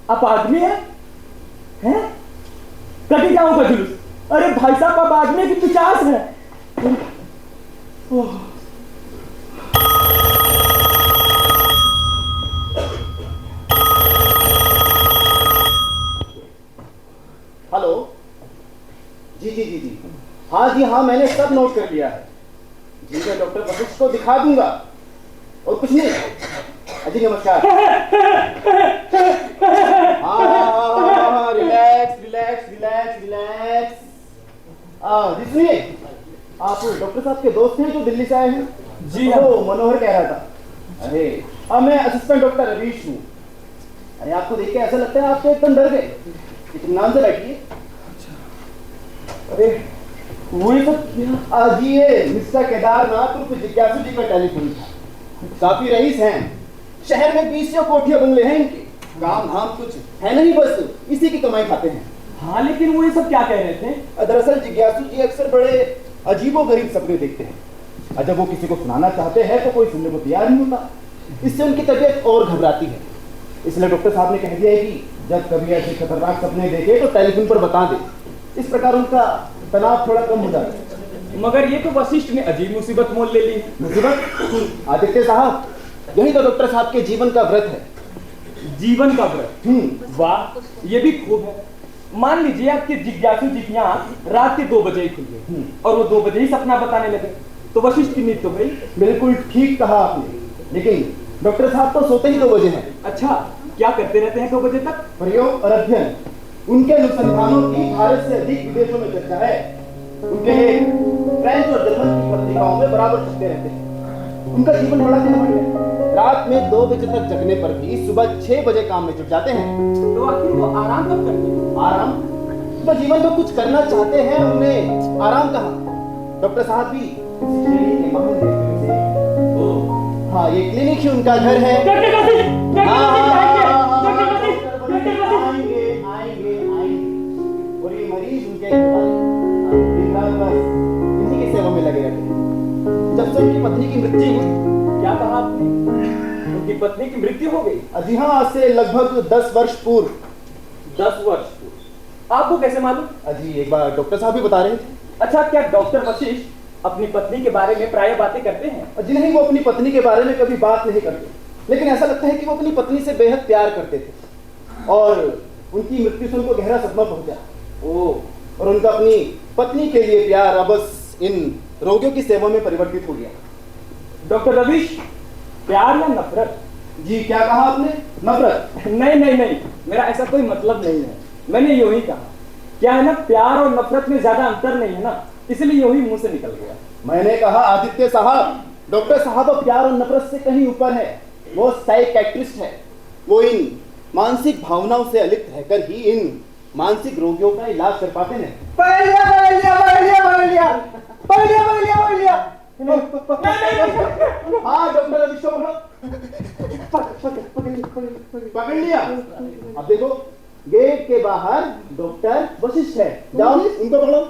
Speaker 7: आप आदमी हैं? कटी जाऊंगा जुलूस। अरे भाई साहब, आप आदमी की 50 है।
Speaker 3: हेलो जी जी जी जी, हाँ जी हाँ, मैंने सब नोट कर लिया है जी। मैं डॉक्टर वशिष्ठ को दिखा दूंगा और कुछ नहीं। अजी नमस्कार। हाँ, रिलैक्स रिलैक्स रिलैक्स रिलैक्स। जी सुनिए, आप डॉक्टर साहब के दोस्त हैं जो दिल्ली से आए हैं?
Speaker 7: जी
Speaker 3: हाँ। मनोहर कह रहा था। अरे मैं असिस्टेंट डॉक्टर रवीश हूँ। अरे आपको देख के ऐसा लगता है आप तो एकदम डर गए। इत्मीनान से बैठिए। अरे
Speaker 7: वही सब
Speaker 3: आज ये मिस्टर केदारनाथ उर्फ जिज्ञासु जी का टेलीफोन था। काफी रईस हैं, शहर में 20 कोठियां बंगले हैं इनके। काम धाम कुछ है नहीं, बस इसी की कमाई खाते हैं।
Speaker 7: हाँ, लेकिन वो ये सब क्या कह रहे थे?
Speaker 3: दरअसल जिज्ञासु जी अक्सर बड़े अजीबोगरीब सपने देखते हैं और जब वो किसी को सुनाना चाहते हैं तो कोई सुनने को तैयार नहीं होता। इससे उनकी तबीयत और घबराती है। इसलिए डॉक्टर साहब ने कह दिया है कि जब कभी ऐसे खतरनाक सपने देखे तो टेलीफोन पर बता दे। इस प्रकार उनका तनाव थोड़ा कम हो जाता है।
Speaker 7: मगर ये तो वशिष्ठ ने अजीब मुसीबत मोल ले ली।
Speaker 3: मुसीबत? आदित्य साहब, यही तो डॉक्टर साहब के जीवन का व्रत है।
Speaker 7: जीवन का व्रत? वाह, ये भी खूब है। मान लीजिए आपके जिज्ञासु जी की आंख रात के 2 बजे ही खुल गई और वो 2 बजे ही सपना बताने लगे, तो वशिष्ठ की नींद तो गई।
Speaker 3: बिल्कुल ठीक कहा आपने, लेकिन डॉक्टर साहब तो सोते ही 2 बजे हैं।
Speaker 7: अच्छा, क्या करते रहते हैं 2 बजे तक?
Speaker 3: प्रयोग और अध्ययन। उनके अनुसंधानों की भारत से अधिक विदेशों में चर्चा है। उनके फ्रेंच और जर्मन की पत्रिकाओं में बराबर छपते रहते हैं। उनका जीवन बड़ा कर्मठ है। रात में 2 बजे तक जगने पर भी सुबह 6 बजे काम में जुट जाते हैं।
Speaker 7: तो आखिर वो आराम कब करते हैं?
Speaker 3: आराम? तो जीवन में कुछ करना चाहते हैं, उन्हें आराम कहाँ। डॉक्टर साहब भी हाँ, ये क्लिनिक ही उनका घर है। आएंगे आएंगे आएंगे। और ये मरीज उनके दिन रात बस इन्हीं की सेवा में लगे रहते हैं। जब से उनकी पत्नी की मृत्यु हुई।
Speaker 7: क्या कहा आपने? उनकी पत्नी की मृत्यु हो गई?
Speaker 3: जी हाँ, आज से लगभग 10 वर्ष पूर्व।
Speaker 7: 10 वर्ष पूर्व? आपको कैसे मालूम?
Speaker 3: जी एक बार डॉक्टर साहब भी बता रहे थे।
Speaker 7: अच्छा, क्या डॉक्टर वशिष्ठ अपनी पत्नी के बारे में प्राय बातें करते हैं?
Speaker 3: जी नहीं, वो अपनी पत्नी के बारे में कभी बात नहीं करते, लेकिन ऐसा लगता है कि वो अपनी पत्नी से बेहद प्यार करते थे और उनकी मृत्यु से उनको गहरा सदमा पहुंचा। और उनका अपनी पत्नी के लिए प्यार अब बस इन रोगियों की सेवा में परिवर्तित हो गया।
Speaker 7: डॉक्टर रवीश, प्यार या नफरत?
Speaker 3: जी क्या कहा आपने? नफरत?
Speaker 7: नहीं, मेरा ऐसा कोई मतलब नहीं है। मैंने यूं ही कहा। क्या है ना, प्यार और नफरत में ज्यादा अंतर नहीं है ना, इसलिए यूं ही मुंह से निकल गया।
Speaker 3: मैंने कहा आदित्य साहब, डॉक्टर साहब प्यार और नफरत से कहीं ऊपर है। वो साइकियाट्रिस्ट है। वो इन मानसिक भावनाओं से अलिप्त रहकर ही इन मानसिक रोगियों का इलाज कर पाते हैं।
Speaker 6: पकड़ लिया।
Speaker 3: हाँ डॉक्टर अभिषेक पकड़ लिया। अब देखो, गेट के बाहर डॉक्टर वशिष्ठ है। जाओ उनको पकड़ो।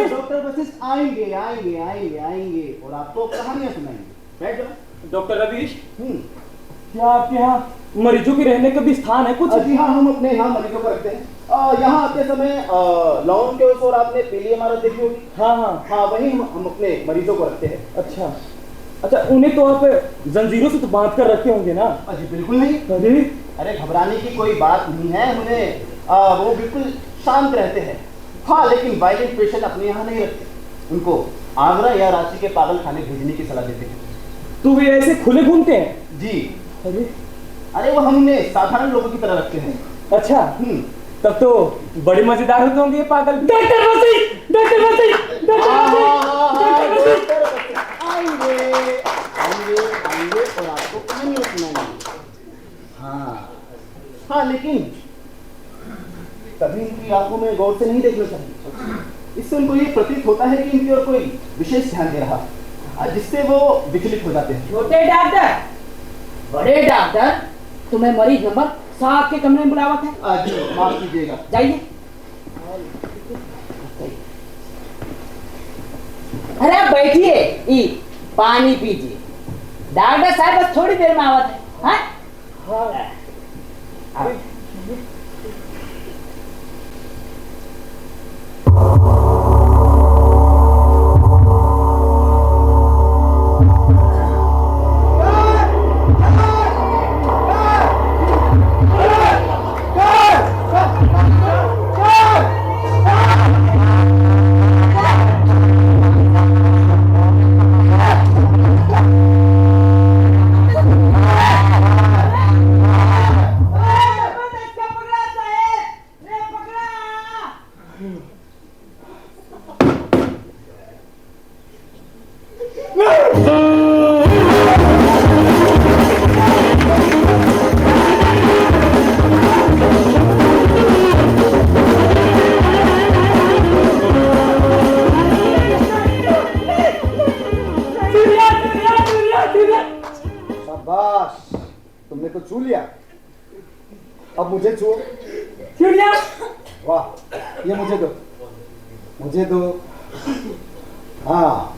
Speaker 3: डॉक्टर वशिष्ठ आएंगे और आपको कहानियां सुनाएंगे। बैठ जाओ।
Speaker 7: डॉक्टर रवीश, क्या आपके यहाँ मरीजों के रहने का भी स्थान है कुछ?
Speaker 3: जी हाँ, हम अपने यहाँ मरीजों को रखते हैं। यहाँ आते समय लॉन के उस ओर आपने पीली इमारत देखी होगी।
Speaker 7: हाँ,
Speaker 3: वहीं हम अपने मरीजों को रखते हैं।
Speaker 7: अच्छा, अच्छा, उन्हें तो आप जंजीरों से तो बांध कर रखे होंगे ना?
Speaker 3: अजी बिल्कुल नहीं।
Speaker 7: अरे
Speaker 3: अरे घबराने की कोई बात नहीं है उन्हें, वो बिल्कुल शांत रहते हैं। हाँ, लेकिन वायलेंट पेशेंट अपने यहाँ नहीं रखते, उनको आगरा या रांची के पागल खाने भेजने की सलाह देते हैं।
Speaker 7: तो वे ऐसे खुले घूमते हैं?
Speaker 3: जी।
Speaker 7: अरे
Speaker 3: अरे वो हम उन्हें साधारण लोगों की तरह रखते हैं।
Speaker 7: अच्छा, तब तो बड़े मजेदार होते होंगे ये पागल। डॉक्टर वसी, डॉक्टर वसी,
Speaker 3: आएंगे आएंगे आएंगे और आपको कहानी सुनाएंगे। हाँ, लेकिन कभी इनकी आंखों में गौर से नहीं देखना चाहिए। इससे उनको ये प्रतीत होता है कि इनकी ओर कोई विशेष ध्यान दे रहा, जिससे वो विचलित हो जाते हैं।
Speaker 6: छोटे डॉक्टर, बड़े डॉक्टर, तुम्हें मरीज नंबर 7 के कमरे में बुलावत है।
Speaker 3: जी माफ कीजिएगा।
Speaker 6: जाइए। अरे आप बैठिए, पानी पीजिए। डॉक्टर साहब बस थोड़ी देर में आवत है। हाँ?
Speaker 3: शाबाश, तुमने तो छू लिया, अब मुझे छुओ।
Speaker 6: चिड़िया,
Speaker 3: वाह, ये मुझे दो, मुझे दो। हाँ,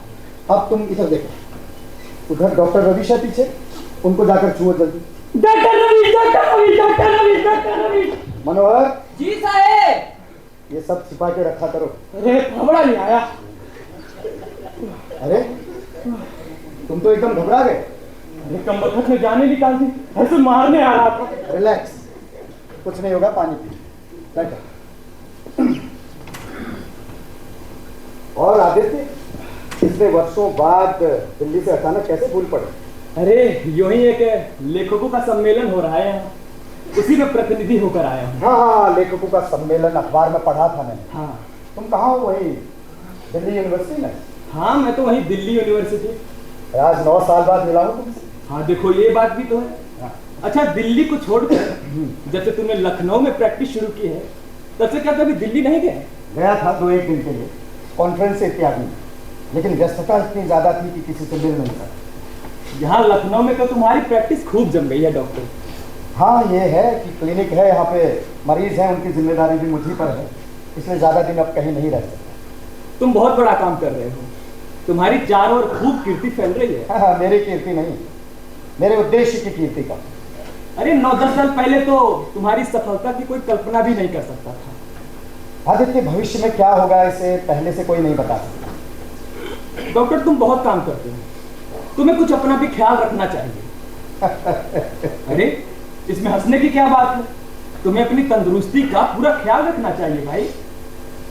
Speaker 3: अब तुम इधर देखो, उधर डॉक्टर रवीश है पीछे, उनको जाकर छुओ जल्दी।
Speaker 6: Doctor Ravish, doctor Ravish, doctor Ravish, doctor Ravish.
Speaker 3: Manohar,
Speaker 6: ji साहेब।
Speaker 3: ये सब छिपा के रखा करो।
Speaker 6: अरे खबड़ा नहीं आया।
Speaker 3: अरे तुम तो एकदम घबरा गए।
Speaker 7: कम वक्त में जाने निकाल दी, ऐसे मारने आ रहा था।
Speaker 3: रिलैक्स, कुछ नहीं होगा, पानी पी, बैठो। और आदित्य, इतने वर्षों बाद दिल्ली से अचानक कैसे भूल पड़े?
Speaker 7: अरे यूं ही एक लेखकों का सम्मेलन हो रहा है यहाँ, उसी में प्रतिनिधि होकर आया हूँ।
Speaker 3: हाँ, लेखकों का सम्मेलन अखबार में पढ़ा था मैंने।
Speaker 7: हाँ।
Speaker 3: तुम कहाँ हो? वही दिल्ली यूनिवर्सिटी में?
Speaker 7: हाँ, मैं तो वही दिल्ली यूनिवर्सिटी।
Speaker 3: आज 9 साल बाद मिला हूँ तुमसे।
Speaker 7: हाँ देखो, ये बात भी तो है।
Speaker 3: हाँ।
Speaker 7: अच्छा, दिल्ली को छोड़कर जब से तुमने लखनऊ में प्रैक्टिस शुरू की है, तब से क्या कभी दिल्ली नहीं गए?
Speaker 3: गया था 2-1 दिन के लिए, कॉन्फ्रेंस इत्यादि में, लेकिन व्यस्तता इतनी ज्यादा थी कि किसी से मिल नहीं सका।
Speaker 7: यहाँ लखनऊ में तो तुम्हारी प्रैक्टिस खूब जम गई है डॉक्टर।
Speaker 3: हाँ, ये है कि क्लिनिक है, यहाँ पे मरीज हैं, उनकी जिम्मेदारी भी मुझी पर है, इसलिए ज्यादा दिन अब कहीं नहीं रह सकते।
Speaker 7: तुम बहुत बड़ा काम कर रहे हो, तुम्हारी चारों ओर खूब कीर्ति फैल रही है।
Speaker 3: हाँ, मेरी कीर्ति नहीं, मेरे उद्देश्य की कीर्ति का।
Speaker 7: अरे 9-10 साल पहले तो तुम्हारी सफलता की कोई कल्पना भी नहीं कर सकता था।
Speaker 3: आदित्य, भविष्य में क्या होगा इसे पहले से कोई नहीं बता सकता।
Speaker 7: डॉक्टर, तुम बहुत काम करते हो, तुम्हें कुछ अपना भी ख्याल रखना चाहिए। अरे इसमें हंसने की क्या बात है? तुम्हें अपनी तंदुरुस्ती का पूरा ख्याल रखना चाहिए भाई।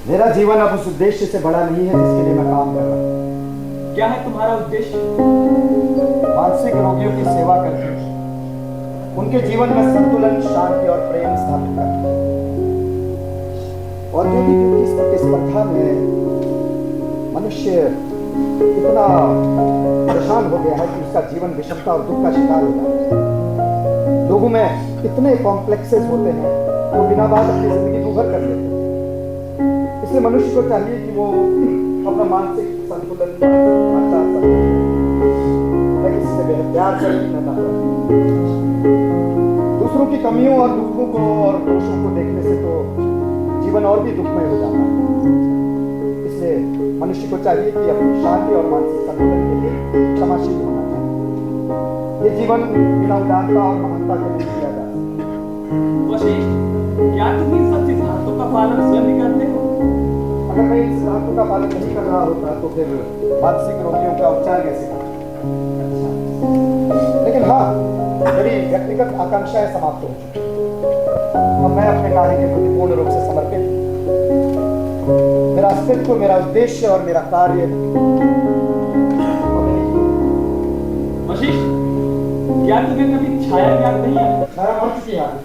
Speaker 3: मेरा जीवन अब उस उद्देश्य से बड़ा नहीं है जिसके लिए मैं काम कर रहा हूँ।
Speaker 7: क्या है तुम्हारा उद्देश्य?
Speaker 3: मानसिक रोगियों की सेवा करके उनके जीवन में संतुलन, शांति और प्रेम स्थापित करना। औद्योगिक इस प्रतिस्पर्धा में मनुष्य इतना परेशान हो गया है कि उसका जीवन विषमता और दुख का शिकार हो जाता है। लोगों में इतने कॉम्प्लेक्सेस होते हैं, वो बिना बात अपनी जिंदगी को उभर कर लेते हैं। इसलिए मनुष्य को चाहिए कि वो अपना मानसिक संतुलन किसी से बेहद प्यार करना, दूसरों की कमियों और दुखों को और दोषों को देखने से तो जीवन और भी दुखमय हो जाता है। इसलिए मनुष्य को चाहिए कि अपनी शांति और मानसिक संतुलन के लिए क्षमाशील होना चाहिए। ये जीवन बिना उदारता और महानता के नहीं किया जा सकता।
Speaker 7: वशिष्ठ, क्या तुम इन सब सिद्धांतों का पालन स्वयं भी करते हो?
Speaker 3: अगर मैं इन सिद्धांतों का पालन नहीं कर रहा होता तो फिर मानसिक रोगियों का उपचार कैसे करूं? लेकिन हाँ, मेरी व्यक्तिगत आकांक्षाएं समाप्त हो चुकी। अब मैं अपने कार्य के प्रति पूर्ण रूप से समर्पित हूं। मेरा अस्तित्व, मेरा उद्देश्य और मेरा कार्य
Speaker 7: वशिष्ठ, क्या तुम्हें कभी छाया याद नहीं आया?
Speaker 3: छाया मर चुकी है आदमी।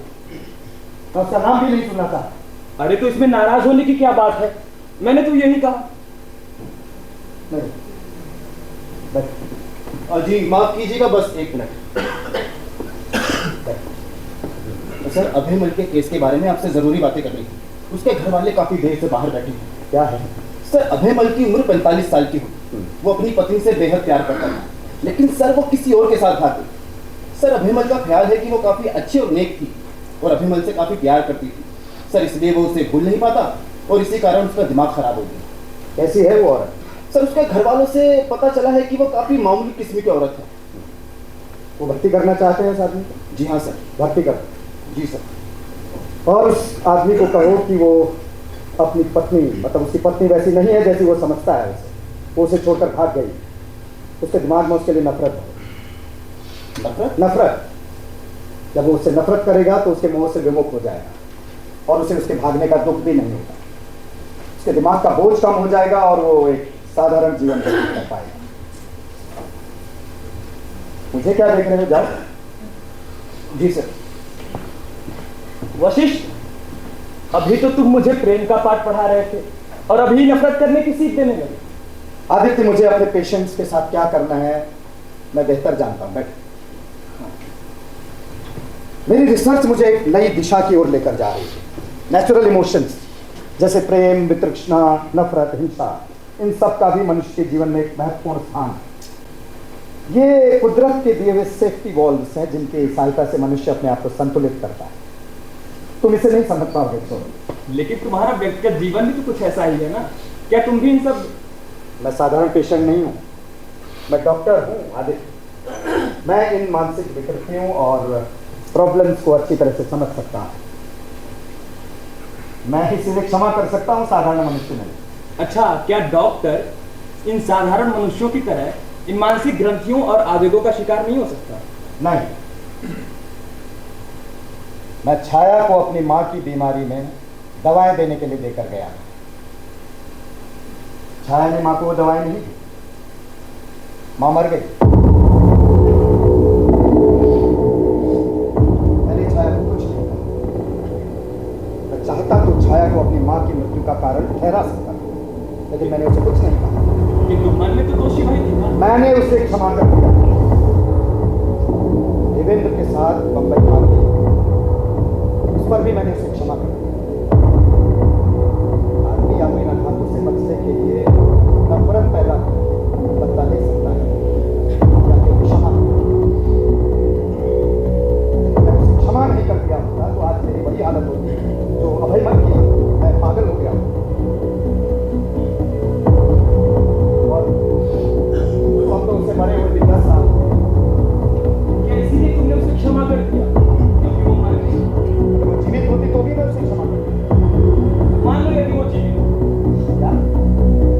Speaker 3: मैं उसका नाम भी नहीं सुनना चाहता।
Speaker 7: अरे तो इसमें नाराज होने की क्या बात है? मैंने तो यही कहा।
Speaker 3: नहीं, बस
Speaker 8: जी माफ कीजिएगा, बस एक मिनट। सर, अभयमल के केस के बारे में आपसे जरूरी बातें करनी थी। उसके घर वाले काफी देर से बाहर बैठे हैं।
Speaker 3: क्या है?
Speaker 8: सर, अभयमल की उम्र 45 साल की हुई। वो अपनी पत्नी से बेहद प्यार करता था, लेकिन सर वो किसी और के साथ भाग गई। सर, अभयमल का ख्याल है कि वो काफी अच्छी और नेक थी और अभयमल से काफी प्यार करती थी। सर, इसलिए वो उसे भूल नहीं पाता और इसी कारण उसका दिमाग खराब हो गया।
Speaker 3: कैसी है वो औरत?
Speaker 8: सर, उसके घर वालों से पता चला है कि वो काफी मामूली किस्म की औरत है।
Speaker 3: वो भर्ती करना चाहते हैं इस आदमी को?
Speaker 8: जी हाँ सर।
Speaker 3: भर्ती कर।
Speaker 8: जी सर।
Speaker 3: और उस आदमी को कहो कि वो अपनी पत्नी, मतलब उसकी पत्नी वैसी नहीं है जैसी वो समझता है उसे। वो उसे छोड़कर भाग गई। उसके दिमाग में उसके लिए नफरत है। नफरत। जब वो उससे नफरत करेगा तो उसके मोह से विमुख हो जाएगा और उसे उसके भागने का दुख भी नहीं होगा। उसके दिमाग का बोझ कम हो जाएगा और वो एक साधारण जीवन व्यतीत कर पाएगा। मुझे क्या देख रहे हो? जाओ।
Speaker 8: जी सर।
Speaker 7: वशिष्ठ, अभी तो तुम मुझे प्रेम का पाठ पढ़ा रहे थे और अभी नफरत करने की सीख देने लगे।
Speaker 3: आदित्य, मुझे अपने पेशेंट्स के साथ क्या करना है मैं बेहतर जानता हूं। बैठ। मेरी रिसर्च मुझे एक नई दिशा की ओर लेकर जा रही है। नेचुरल इमोशंस जैसे प्रेम, वितृष्णा, नफरत, हिंसा, इन सब का भी मनुष्य के जीवन में एक महत्वपूर्ण स्थान है। ये कुदरत के दिए हुए सेफ्टी वॉल्व्स हैं जिनकी सहायता से मनुष्य अपने आप को संतुलित करता है। तुम इसे नहीं समझ पाओगे तो।
Speaker 7: लेकिन तुम्हारा व्यक्तिगत जीवन भी तो कुछ ऐसा ही है ना? क्या तुम भी इन सब?
Speaker 3: मैं साधारण पेशेंट नहीं हूँ, मैं डॉक्टर हूँ आदित्य। मैं इन मानसिक विकृतियों और प्रॉब्लम्स को अच्छी तरह से समझ सकता हूँ। मैं ही सिर्फ क्षमा कर सकता हूँ, साधारण मनुष्य नहीं।
Speaker 7: अच्छा, क्या डॉक्टर इन साधारण मनुष्यों की तरह इन मानसिक ग्रंथियों और आवेगों का शिकार नहीं हो सकता?
Speaker 3: नहीं, मैं छाया को अपनी माँ की बीमारी में दवाएं देने के लिए लेकर गया। छाया ने माँ को वो दवाएं नहीं दी, माँ मर गई। मैंने छाया को कुछ नहीं कहा। मैं चाहता तो छाया को अपनी माँ की मृत्यु का कारण ठहरा सकता, लेकिन मैंने उसे कुछ नहीं कहा।
Speaker 7: किंतु मन में तो दोषी भाई थी ना?
Speaker 3: मैंने उसे क्षमा कर दिया। देवेंद्र के साथ बंबई भाग गई, उस पर भी मैंने उसे क्षमा कर दिया। आदमी अपने घातों से बचने के लिए नफरत पैदा करके बदला ले सकता है या फिर क्षमा कर दिया। अगर उसे क्षमा नहीं कर दिया होता तो आज मेरी वही हालत होती जो अभयमल की। मैं पागल हो गया और हम तो उससे मरे हुए 10 साल।
Speaker 7: क्या इसीलिए तुमने उसे क्षमा कर दिया क्योंकि वो मर गई?
Speaker 3: अगर वो जीवित होती तो भी मैं उसे क्षमा करता।
Speaker 7: मान लो यदि वो जीवित हो,
Speaker 3: क्या?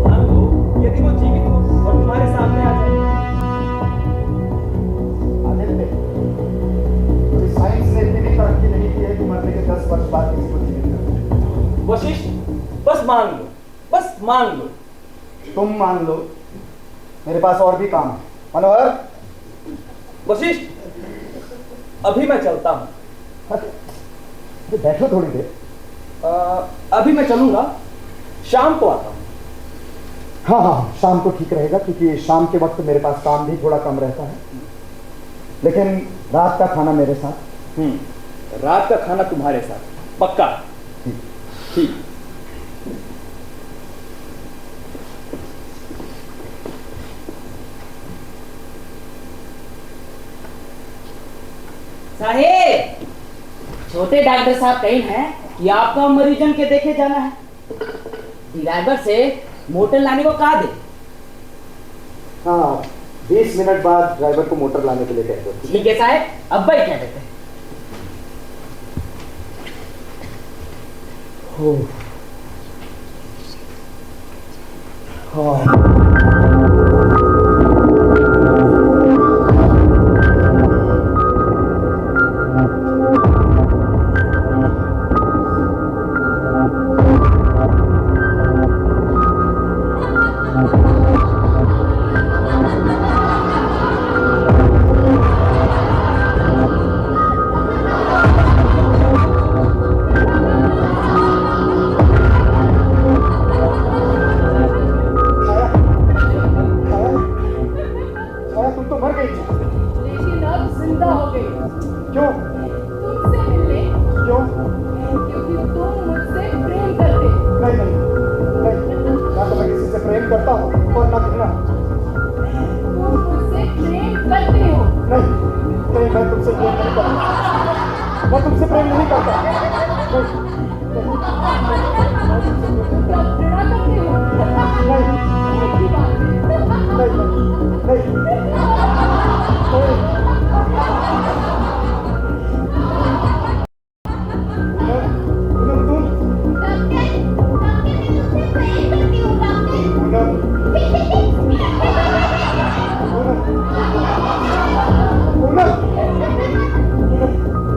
Speaker 7: मान लो यदि वो जीवित हो और तुम्हारे सामने आ जाए।
Speaker 3: आदित्य, अभी साइंस ने इतनी भी तरक्की नहीं की है कि मरने के 10 वर्ष बाद किसी को जीवित कर दे।
Speaker 7: वशिष्ठ, बस मान लो, बस मान लो।
Speaker 3: तुम मान लो, मेरे पास और भी काम है। मनोहर,
Speaker 7: वशिष्ठ, अभी मैं चलता हूँ।
Speaker 3: बैठो थोड़ी देर।
Speaker 7: अभी मैं चलूंगा, शाम को आता हूँ।
Speaker 3: हाँ हाँ, शाम को ठीक रहेगा क्योंकि शाम के वक्त मेरे पास काम भी थोड़ा कम रहता है। लेकिन रात का खाना मेरे साथ।
Speaker 7: रात का खाना तुम्हारे साथ, पक्का? ठीक।
Speaker 6: साहेब, छोटे डॉक्टर साहब कहीं हैं कि आपका मरीजन के देखे जाना है। ड्राइवर से मोटर लाने को कहा दे।
Speaker 3: हाँ, 20 मिनट बाद ड्राइवर को मोटर लाने के लिए कह दो।
Speaker 6: ठीक है साहब, अब भाई क्या देते हैं।
Speaker 3: हाँ। क्यों?
Speaker 5: तुमसे मिलने,
Speaker 3: क्यों?
Speaker 5: क्योंकि तुम मुझसे प्रेम करते हो।
Speaker 3: नहीं नहीं नहीं, ना तो मैं किसी से प्रेम करता हूँ और ना कहना।
Speaker 5: तुम मुझसे प्रेम करते हो।
Speaker 3: नहीं नहीं, मैं तुमसे प्रेम नहीं करता। मैं तुमसे प्रेम नहीं करता। नहीं
Speaker 5: क्या घृणा करते हो?
Speaker 3: नहीं
Speaker 5: एक ही बात है।
Speaker 3: नहीं नहीं नहीं। पूनम तुम? पूनम पूनम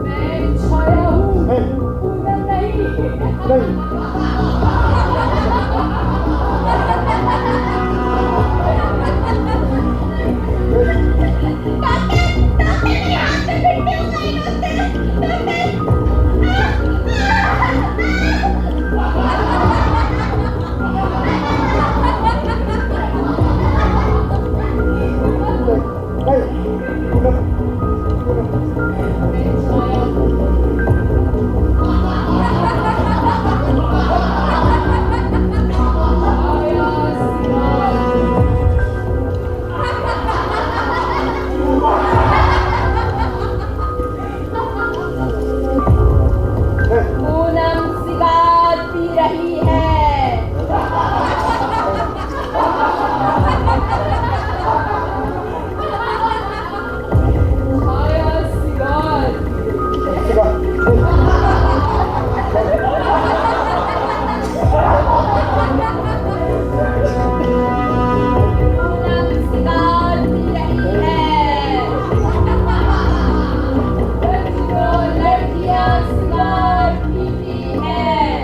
Speaker 5: मैं छाया हूँ,
Speaker 3: नहीं
Speaker 5: पूनम नहीं।
Speaker 3: नहीं नहीं पूनम पूनम
Speaker 5: पूनम सिगार पी रही है। छाया सिगार। पूनम सिगार पी रही है। बच्चों, लड़कियां सिगार पीती हैं।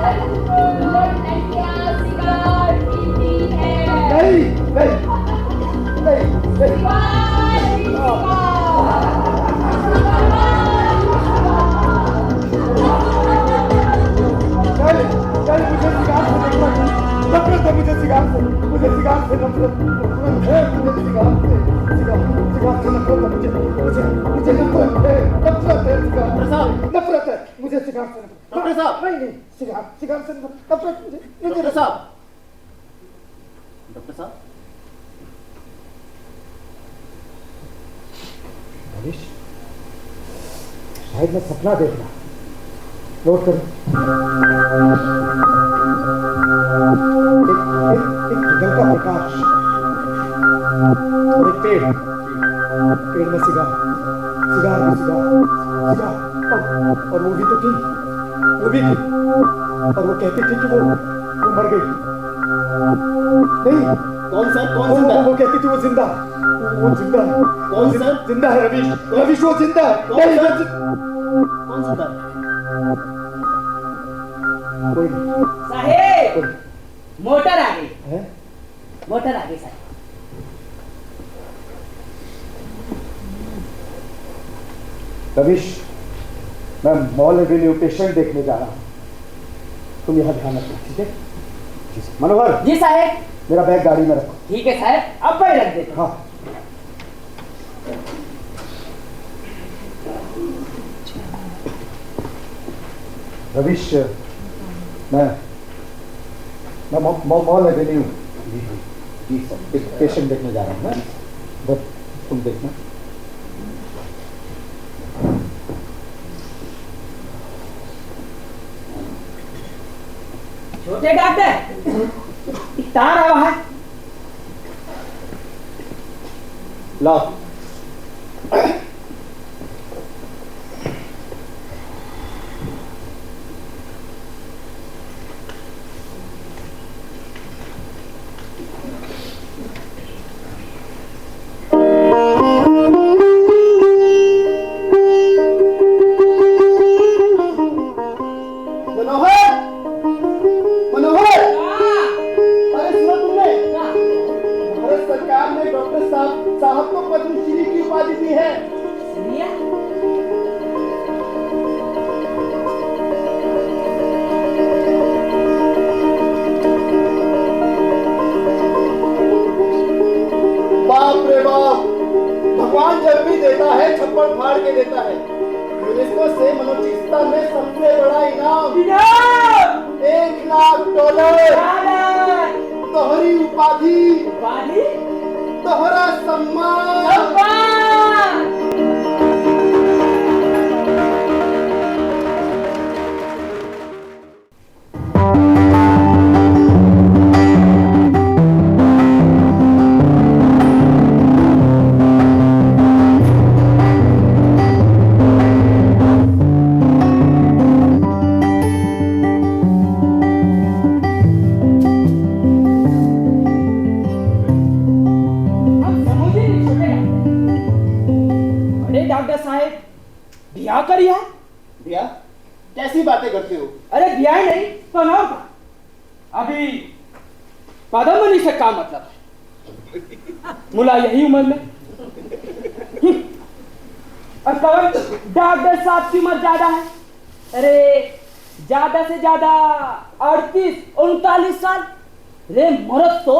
Speaker 5: बच्चों, लड़कियां सिगार पीती हैं।
Speaker 3: नहीं नहीं नहीं नहीं मुझे सिगार से नफरत है। मुझे सिगार से नफरत है। मुझे सिगार से नफरत है। मुझे नफरत है। नफरत है मुझे सिगार से।
Speaker 8: डॉक्टर साहब।
Speaker 3: नहीं नहीं, सिगार से नफरत मुझे।
Speaker 8: डॉक्टर साहब, डॉक्टर साहब,
Speaker 3: रवीश, शायद मैं सपना देख रहा। नोट करो। एक जंगल का प्रकाश और एक पेड़ में सिगार और वो भी तो थी। और वो कहती थी कि वो मर गई। नहीं,
Speaker 8: कौन सर? कौन
Speaker 3: वो
Speaker 8: जिंदा?
Speaker 3: वो कहती थी वो जिंदा है।
Speaker 8: कौन सर?
Speaker 3: जिंदा है रवीश। रवीश वो जिंदा है।
Speaker 8: कौन
Speaker 3: नहीं,
Speaker 8: सर?
Speaker 3: वो
Speaker 8: कौन जिंदा?
Speaker 3: कोई नहीं।
Speaker 6: साहेब,
Speaker 3: कोई
Speaker 6: मोटर आ गई।
Speaker 3: है?
Speaker 6: मोटर आ गई साहेब।
Speaker 3: रवीश, मैं मॉल एवेन्यू पेशेंट देखने जा रहा हूँ। तुम यहाँ ध्यान रखना, ठीक है? मनोहर,
Speaker 6: जी साहेब।
Speaker 3: मेरा बैग गाड़ी में रखो।
Speaker 6: ठीक है साहब, अब पर रख देते।
Speaker 3: हाँ। रवीश, मैं मॉल एवेन्यू जी सर पेशेंट देखने जा रहा हूँ। बस तुम देखना।
Speaker 6: छोटे डॉक्टर, तार आवा है।
Speaker 3: लाओ।
Speaker 8: मनोहर, मनोहर, अरे सुना तुमने? भारत सरकार ने डॉक्टर साहब को पद्मश्री की उपाधि दी है।
Speaker 6: सुनिए,
Speaker 8: बाप रे बाप, भगवान जब भी दे देता है, छप्पड़ फाड़ के देता है। यूनेस्को से मनोचिकित्सा में सबसे बड़ा इनाम $1,00,000। तोहरी उपाधि, तोहरा सम्मान।
Speaker 7: डॉक्टर साहब ब्याह करिए।
Speaker 8: भैया कैसी बातें करते हो?
Speaker 7: अरे ब्याह नहीं तो ना अभी पदमनी से क्या मतलब है? मुला यही उम्र में और कौन डॉक्टर साहब की उम्र ज्यादा है? अरे ज्यादा से ज्यादा 38-39 साल। रे मरद तो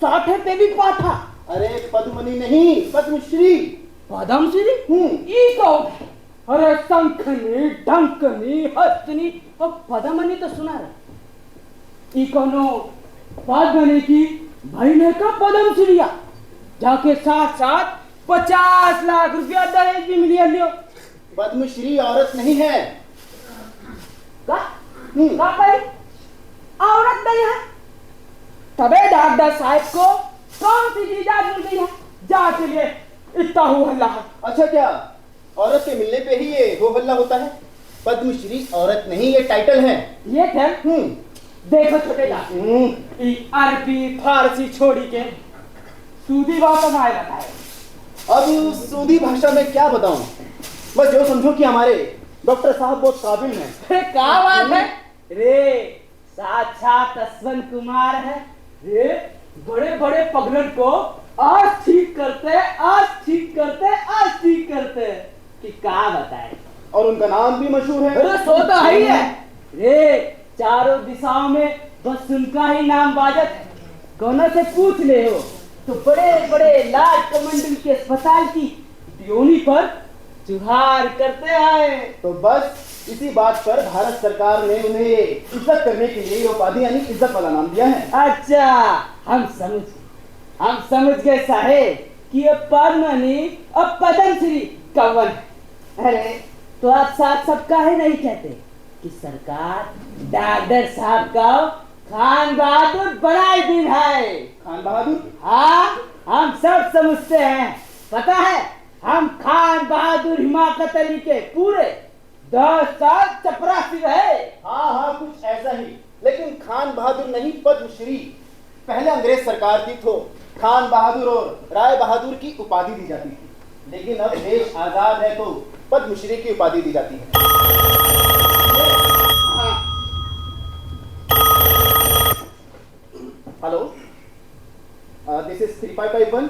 Speaker 7: 60 पे भी पाठा।
Speaker 8: अरे पद्मनी नहीं, पद्मश्री।
Speaker 7: पद्मश्री? ई कौन? अरे शंखनी, डंकनी, हस्तनी और पद्मनी तो सुना रहा। ई कोनो पद्मनी की बहने का पद्मश्रीया जाके साथ साथ 50 लाख रुपया दहेज भी मिलिया लियो।
Speaker 8: पद्मश्री औरत नहीं है।
Speaker 7: का भाई औरत नहीं है? तबे डॉक्टर साहब को कौन सी चीज मिल गई है जाके लिए इतना हो हल्ला है?
Speaker 8: अच्छा क्या औरत के मिलने पे ही ये हो हल्ला होता है? पद्मश्री औरत नहीं, ये टाइटल है।
Speaker 7: ये क्या? देखो छोटे अरबी फारसी छोड़ी के सूदी भाषा में आया है।
Speaker 8: अब सूदी भाषा में क्या बताऊं, बस जो समझो कि हमारे डॉक्टर साहब बहुत काबिल हैं।
Speaker 7: क्या बात है रे, साक्षात अश्वंत कुमार है रे। बड़े बड़े पगलन को आज ठीक करते, आज ठीक करते, आज ठीक करते कि क्या बताए।
Speaker 8: और उनका नाम भी मशहूर है।
Speaker 7: अरे सो तो है ही है रे, चारों दिशाओं में बस उनका ही नाम बाजत है। कोना से पूछ ले हो तो बड़े बड़े लाल कमंडल के अस्पताल की ड्योनी पर जुहार करते आए।
Speaker 8: तो बस इसी बात पर भारत सरकार ने उन्हें इज्जत करने के लिए उपाधि यानी इज्जत वाला नाम दिया है।
Speaker 7: अच्छा हम समझ गए साहेब कि अब पद्मनी अब पद्मश्री कवन। अरे तो आप साथ सब काहे नहीं कहते कि सरकार डॉक्टर साहब का खान बहादुर बनाए दिन है।
Speaker 8: खान बहादुर?
Speaker 7: हाँ हम सब समझते हैं। पता है हम खान बहादुर हिमाकत अली के पूरे 10 साल चपरासी रहे।
Speaker 8: हाँ कुछ ऐसा ही, लेकिन खान बहादुर नहीं, पद्मश्री। पहले अंग्रेज सरकार थी तो खान बहादुर और राय बहादुर की उपाधि दी जाती थी, लेकिन अब देश आजाद है तो पद्मश्री की उपाधि दी जाती है। Hello, this is 3551।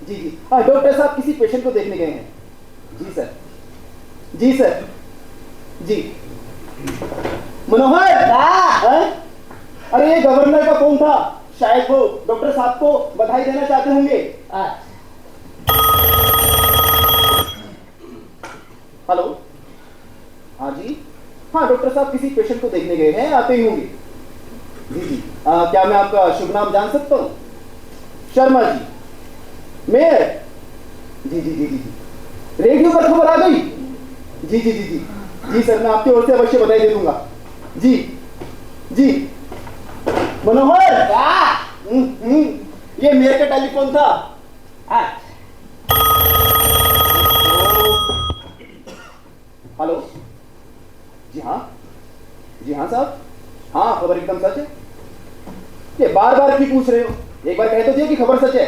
Speaker 8: जी डॉक्टर साहब किसी पेशेंट को देखने गए हैं। जी सर जी। मनोहर, अरे ये गवर्नर का फोन था, शायद वो डॉक्टर साहब को बधाई देना चाहते होंगे। हेलो, हाँ जी, हाँ डॉक्टर साहब किसी पेशेंट को देखने गए हैं, आते ही होंगे। जी क्या मैं आपका शुभ नाम जान सकता हूँ? शर्मा जी, मेयर। जी रेडियो पर खबर आ गई। जी सर, मैं आपकी ओर से अवश्य बधाई दे दूंगा। जी मनोहर, ये मेयर का टेलीफोन था। हेलो, जी हाँ साहब, हाँ खबर एकदम सच है। ये बार बार क्यों पूछ रहे हो? एक बार कह तो दिए कि खबर सच है।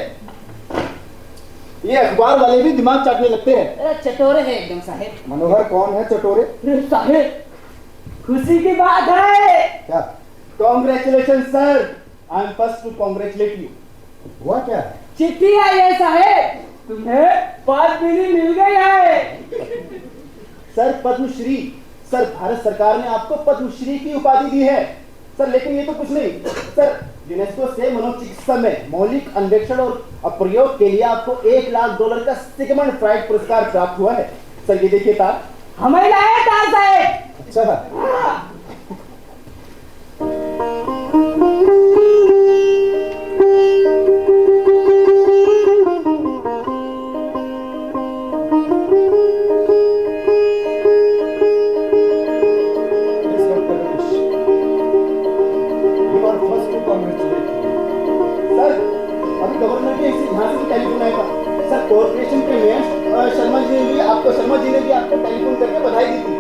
Speaker 8: ये अखबार वाले भी दिमाग चाटने लगते हैं।
Speaker 6: अरे चटोरे हैं एकदम साहेब।
Speaker 8: मनोहर कौन है चटोरे?
Speaker 7: साहेब खुशी की बात है।
Speaker 8: क्या? Congratulation sir, I am first to congratulate you. हुआ क्या?
Speaker 7: चिट्ठी आई है साहेब, तुम्हें पद्मश्री मिल गई है।
Speaker 8: सर पद्मश्री? सर भारत सरकार ने आपको पद्मश्री की उपाधि दी है सर, लेकिन ये तो कुछ नहीं सर, यूनेस्को से मनोचिकित्सा में मौलिक अन्वेषण और प्रयोग के लिए आपको $1,00,000 का सिगमंड फ्राइड पुरस्कार प्राप्त हुआ है। सर ये देखिए तार।
Speaker 6: हमें लाए तार साहब।
Speaker 3: अच्छा,
Speaker 8: कॉर्पोरेशन के मेयर शर्मा जी ने भी आपको टेलीफोन करके बधाई दी थी।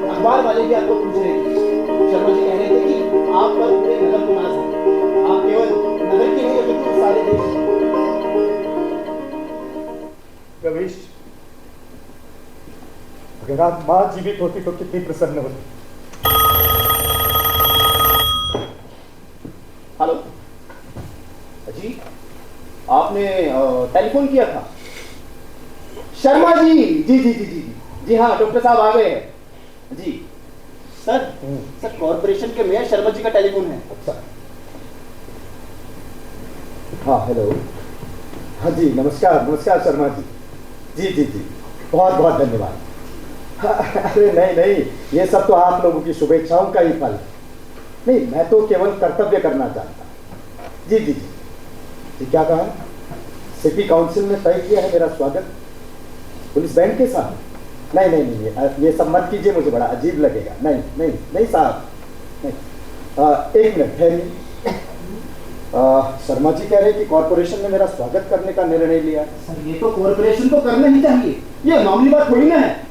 Speaker 8: अखबार वाले भी आपको पूछ रहे थे। शर्मा जी कह रहे थे कि आप पर पूरे नगर को नाज है। आप केवल नगर के नहीं बल्कि सारे देश।
Speaker 3: रवीश, अगर आप माँ जीवित होती तो कितनी प्रसन्न होती।
Speaker 8: हेलो जी, आपने टेलीफोन किया था। शर्मा जी, जी जी जी जी जी हाँ, डॉक्टर साहब आ गए हैं जी। सर कॉर्पोरेशन के मेयर शर्मा जी का टेलीफोन है।
Speaker 3: अच्छा, हाँ हेलो, हाँ जी नमस्कार नमस्कार शर्मा जी। जी जी जी, बहुत बहुत धन्यवाद। अरे नहीं, ये सब तो आप लोगों की शुभेच्छाओं का ही फल। नहीं, मैं तो केवल कर्तव्य करना चाहता। जी जी जी जी, क्या कहा? सिटी काउंसिल ने तय किया है मेरा स्वागत पुलिस बैंड के साथ। नहीं, ये सब मत कीजिए, मुझे बड़ा अजीब लगेगा। नहीं साहब, नहीं। एक मिनट ठहरिए। शर्मा जी कह रहे हैं कि कॉर्पोरेशन ने मेरा स्वागत करने का निर्णय लिया।
Speaker 8: सर ये तो कॉर्पोरेशन को करना ही चाहिए, ये मामूली बात थोड़ी ना है।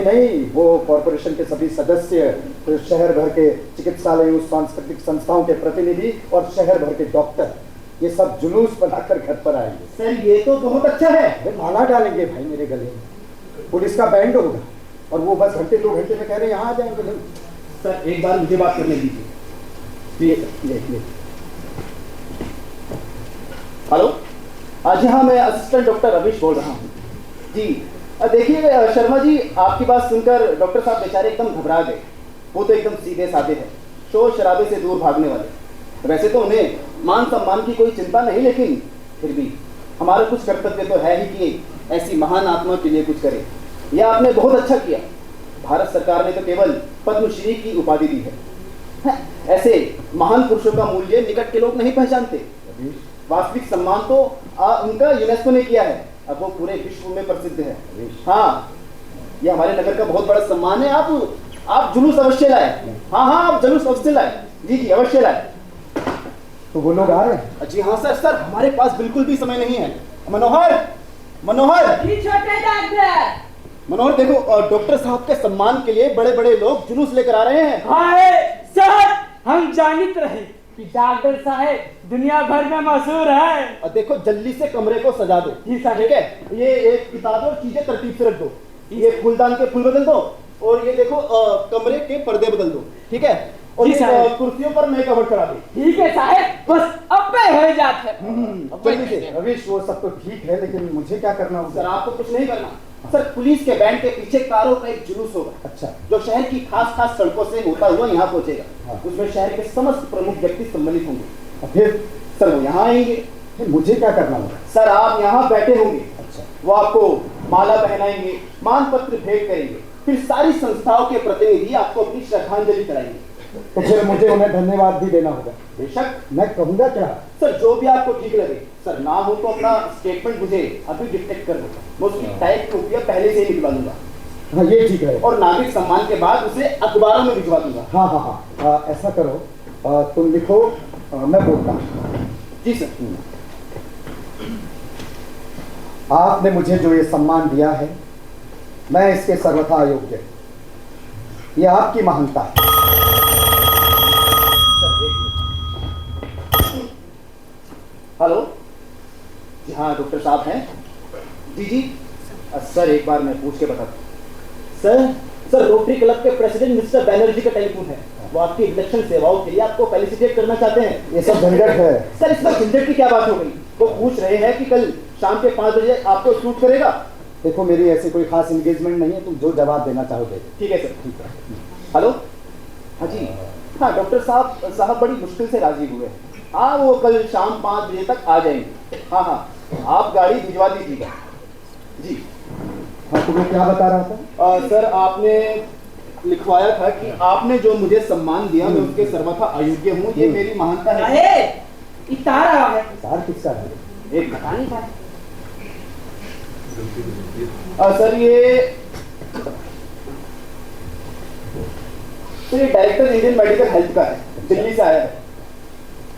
Speaker 3: नहीं, वो कॉर्पोरेशन के सभी सदस्य, तो शहर भर के चिकित्सालयों, सांस्कृतिक संस्थाओं के प्रतिनिधि और शहर भर के डॉक्टर, ये सब जुलूस बनाकर घर पर आएंगे।
Speaker 8: सर ये तो बहुत अच्छा है।
Speaker 3: माला डालेंगे भाई मेरे गले में, पुलिस का बैंड होगा और वो बस घंटे 2 घंटे में कह रहे हैं यहाँ आ जाएंगे। नहीं
Speaker 8: सर एक बार मुझे बात करने दीजिए। हेलो, जी हाँ, मैं असिस्टेंट डॉक्टर रवीश बोल रहा हूँ जी। देखिए शर्मा जी, आपकी बात सुनकर डॉक्टर साहब बेचारे एकदम घबरा गए। वो तो एकदम सीधे साधे हैं, शोर शराबे से दूर भागने वाले। वैसे तो उन्हें मान सम्मान की कोई चिंता नहीं, लेकिन फिर भी हमारा कुछ कर्तव्य तो है ही कि ऐसी महान आत्मा के लिए कुछ करें। यह आपने बहुत अच्छा किया। भारत सरकार ने तो केवल पद्मश्री की उपाधि दी है। ऐसे महान पुरुषों का मूल्य निकट के लोग नहीं पहचानते। वास्तविक सम्मान तो उनका यूनेस्को ने किया है, अब वो पूरे विश्व में प्रसिद्ध है। हाँ, ये हमारे नगर का बहुत बड़ा सम्मान है। आप जुलूस अवश्य लाए। हाँ, आप जुलूस अवश्य लाए। जी अवश्य लाए।
Speaker 3: तो वो लोग आ रहे हैं?
Speaker 8: जी हाँ सर, हमारे पास बिल्कुल भी समय नहीं है। मनोहर,
Speaker 6: छोटे डॉक्टर,
Speaker 8: मनोहर देखो, डॉक्टर साहब के सम्मान के लिए बड़े बड़े लोग जुलूस लेकर आ रहे हैं।
Speaker 7: हाय सर, हम जानित रहे कि डॉक्टर साहब दुनिया भर में मशहूर है।
Speaker 8: और देखो जल्दी से कमरे को सजा दो।
Speaker 7: जी साहब।
Speaker 8: ठीक है, ये एक किताब और चीजें तरतीब से रख दो। ये फूलदान के फूल बदल दो और ये देखो कमरे के पर्दे बदल दो। ठीक है, और
Speaker 7: जी
Speaker 8: ये
Speaker 7: साहब।
Speaker 8: कुर्सियों पर मैं कवर करा दो।
Speaker 7: ठीक है साहब, बस अब हो जाते हैं।
Speaker 8: जल्दी से।
Speaker 3: रवीश, वो सब तो ठीक है, लेकिन मुझे क्या करना होगा?
Speaker 8: सर आपको कुछ नहीं करना। सर पुलिस के बैंड के पीछे कारों का एक जुलूस होगा।
Speaker 3: अच्छा,
Speaker 8: जो शहर की खास सड़कों से होता हुआ यहाँ पहुंचेगा।
Speaker 3: हाँ।
Speaker 8: उसमें शहर के समस्त प्रमुख व्यक्ति सम्मिलित होंगे।
Speaker 3: फिर
Speaker 8: सर वो यहाँ आएंगे।
Speaker 3: फिर मुझे क्या करना होगा?
Speaker 8: सर आप यहाँ बैठे होंगे।
Speaker 3: अच्छा,
Speaker 8: वो आपको माला पहनाएंगे, मान पत्र भेंट करेंगे। फिर सारी संस्थाओं के प्रतिनिधि आपको अपनी श्रद्धांजलि कराएंगे।
Speaker 3: तो फिर मुझे उन्हें धन्यवाद भी देना होगा।
Speaker 8: बेशक।
Speaker 3: मैं कहूँगा क्या?
Speaker 8: सर जो भी आपको ठीक लगे। सर ना हो तो अपना स्टेटमेंट मुझे अभी डिक्टेट कर दो, मैं उसकी टाइप कॉपियां पहले से ही निकलवा दूंगा।
Speaker 3: हाँ ये ठीक है।
Speaker 8: और नागरिक सम्मान के बाद उसे अखबारों में भिजवा दूंगा।
Speaker 3: हाँ, ऐसा करो, तुम लिखो, मैं बोलता हूँ।
Speaker 8: जी सर।
Speaker 3: आपने मुझे जो ये सम्मान दिया है, मैं इसके सर्वथा अयोग्य। ये आपकी महानता है।
Speaker 8: हेलो, जी हाँ डॉक्टर साहब हैं। जी सर एक बार मैं पूछ के बताता हूँ। सर रोटरी क्लब के प्रेसिडेंट मिस्टर बैनर्जी का टेलीफोन है। वो आपकी इलेक्शन सेवाओं के लिए आपको फेलिसिटेट करना चाहते हैं।
Speaker 3: ये सब झंझट है।
Speaker 8: सर इसमें झंझट की क्या बात हो गई? वो पूछ रहे हैं कि कल शाम के 5 बजे आपको शूट करेगा।
Speaker 3: देखो मेरी ऐसी कोई खास एंगेजमेंट नहीं है, तुम जो जवाब देना चाहो दे।
Speaker 8: ठीक है सर। ठीक है। हेलो, हाँ जी हाँ, डॉक्टर साहब बड़ी मुश्किल से राजी हुए हैं। हाँ, वो कल शाम 5 बजे तक आ जाएंगे। हाँ हाँ, आप गाड़ी भिजवा दीजिएगा जी।
Speaker 3: हाँ, तुम्हें क्या बता रहा था?
Speaker 8: सर, आपने लिखवाया था कि आपने जो मुझे सम्मान दिया मैं उसके सर्वथा अयोग्य हूँ, ये मेरी महानता है।
Speaker 6: तार आ गया।
Speaker 3: तार किसका है?
Speaker 8: एक पता नहीं था। सर ये डायरेक्टर इंडियन मेडिकल हेल्थ का है, दिल्ली से आया है।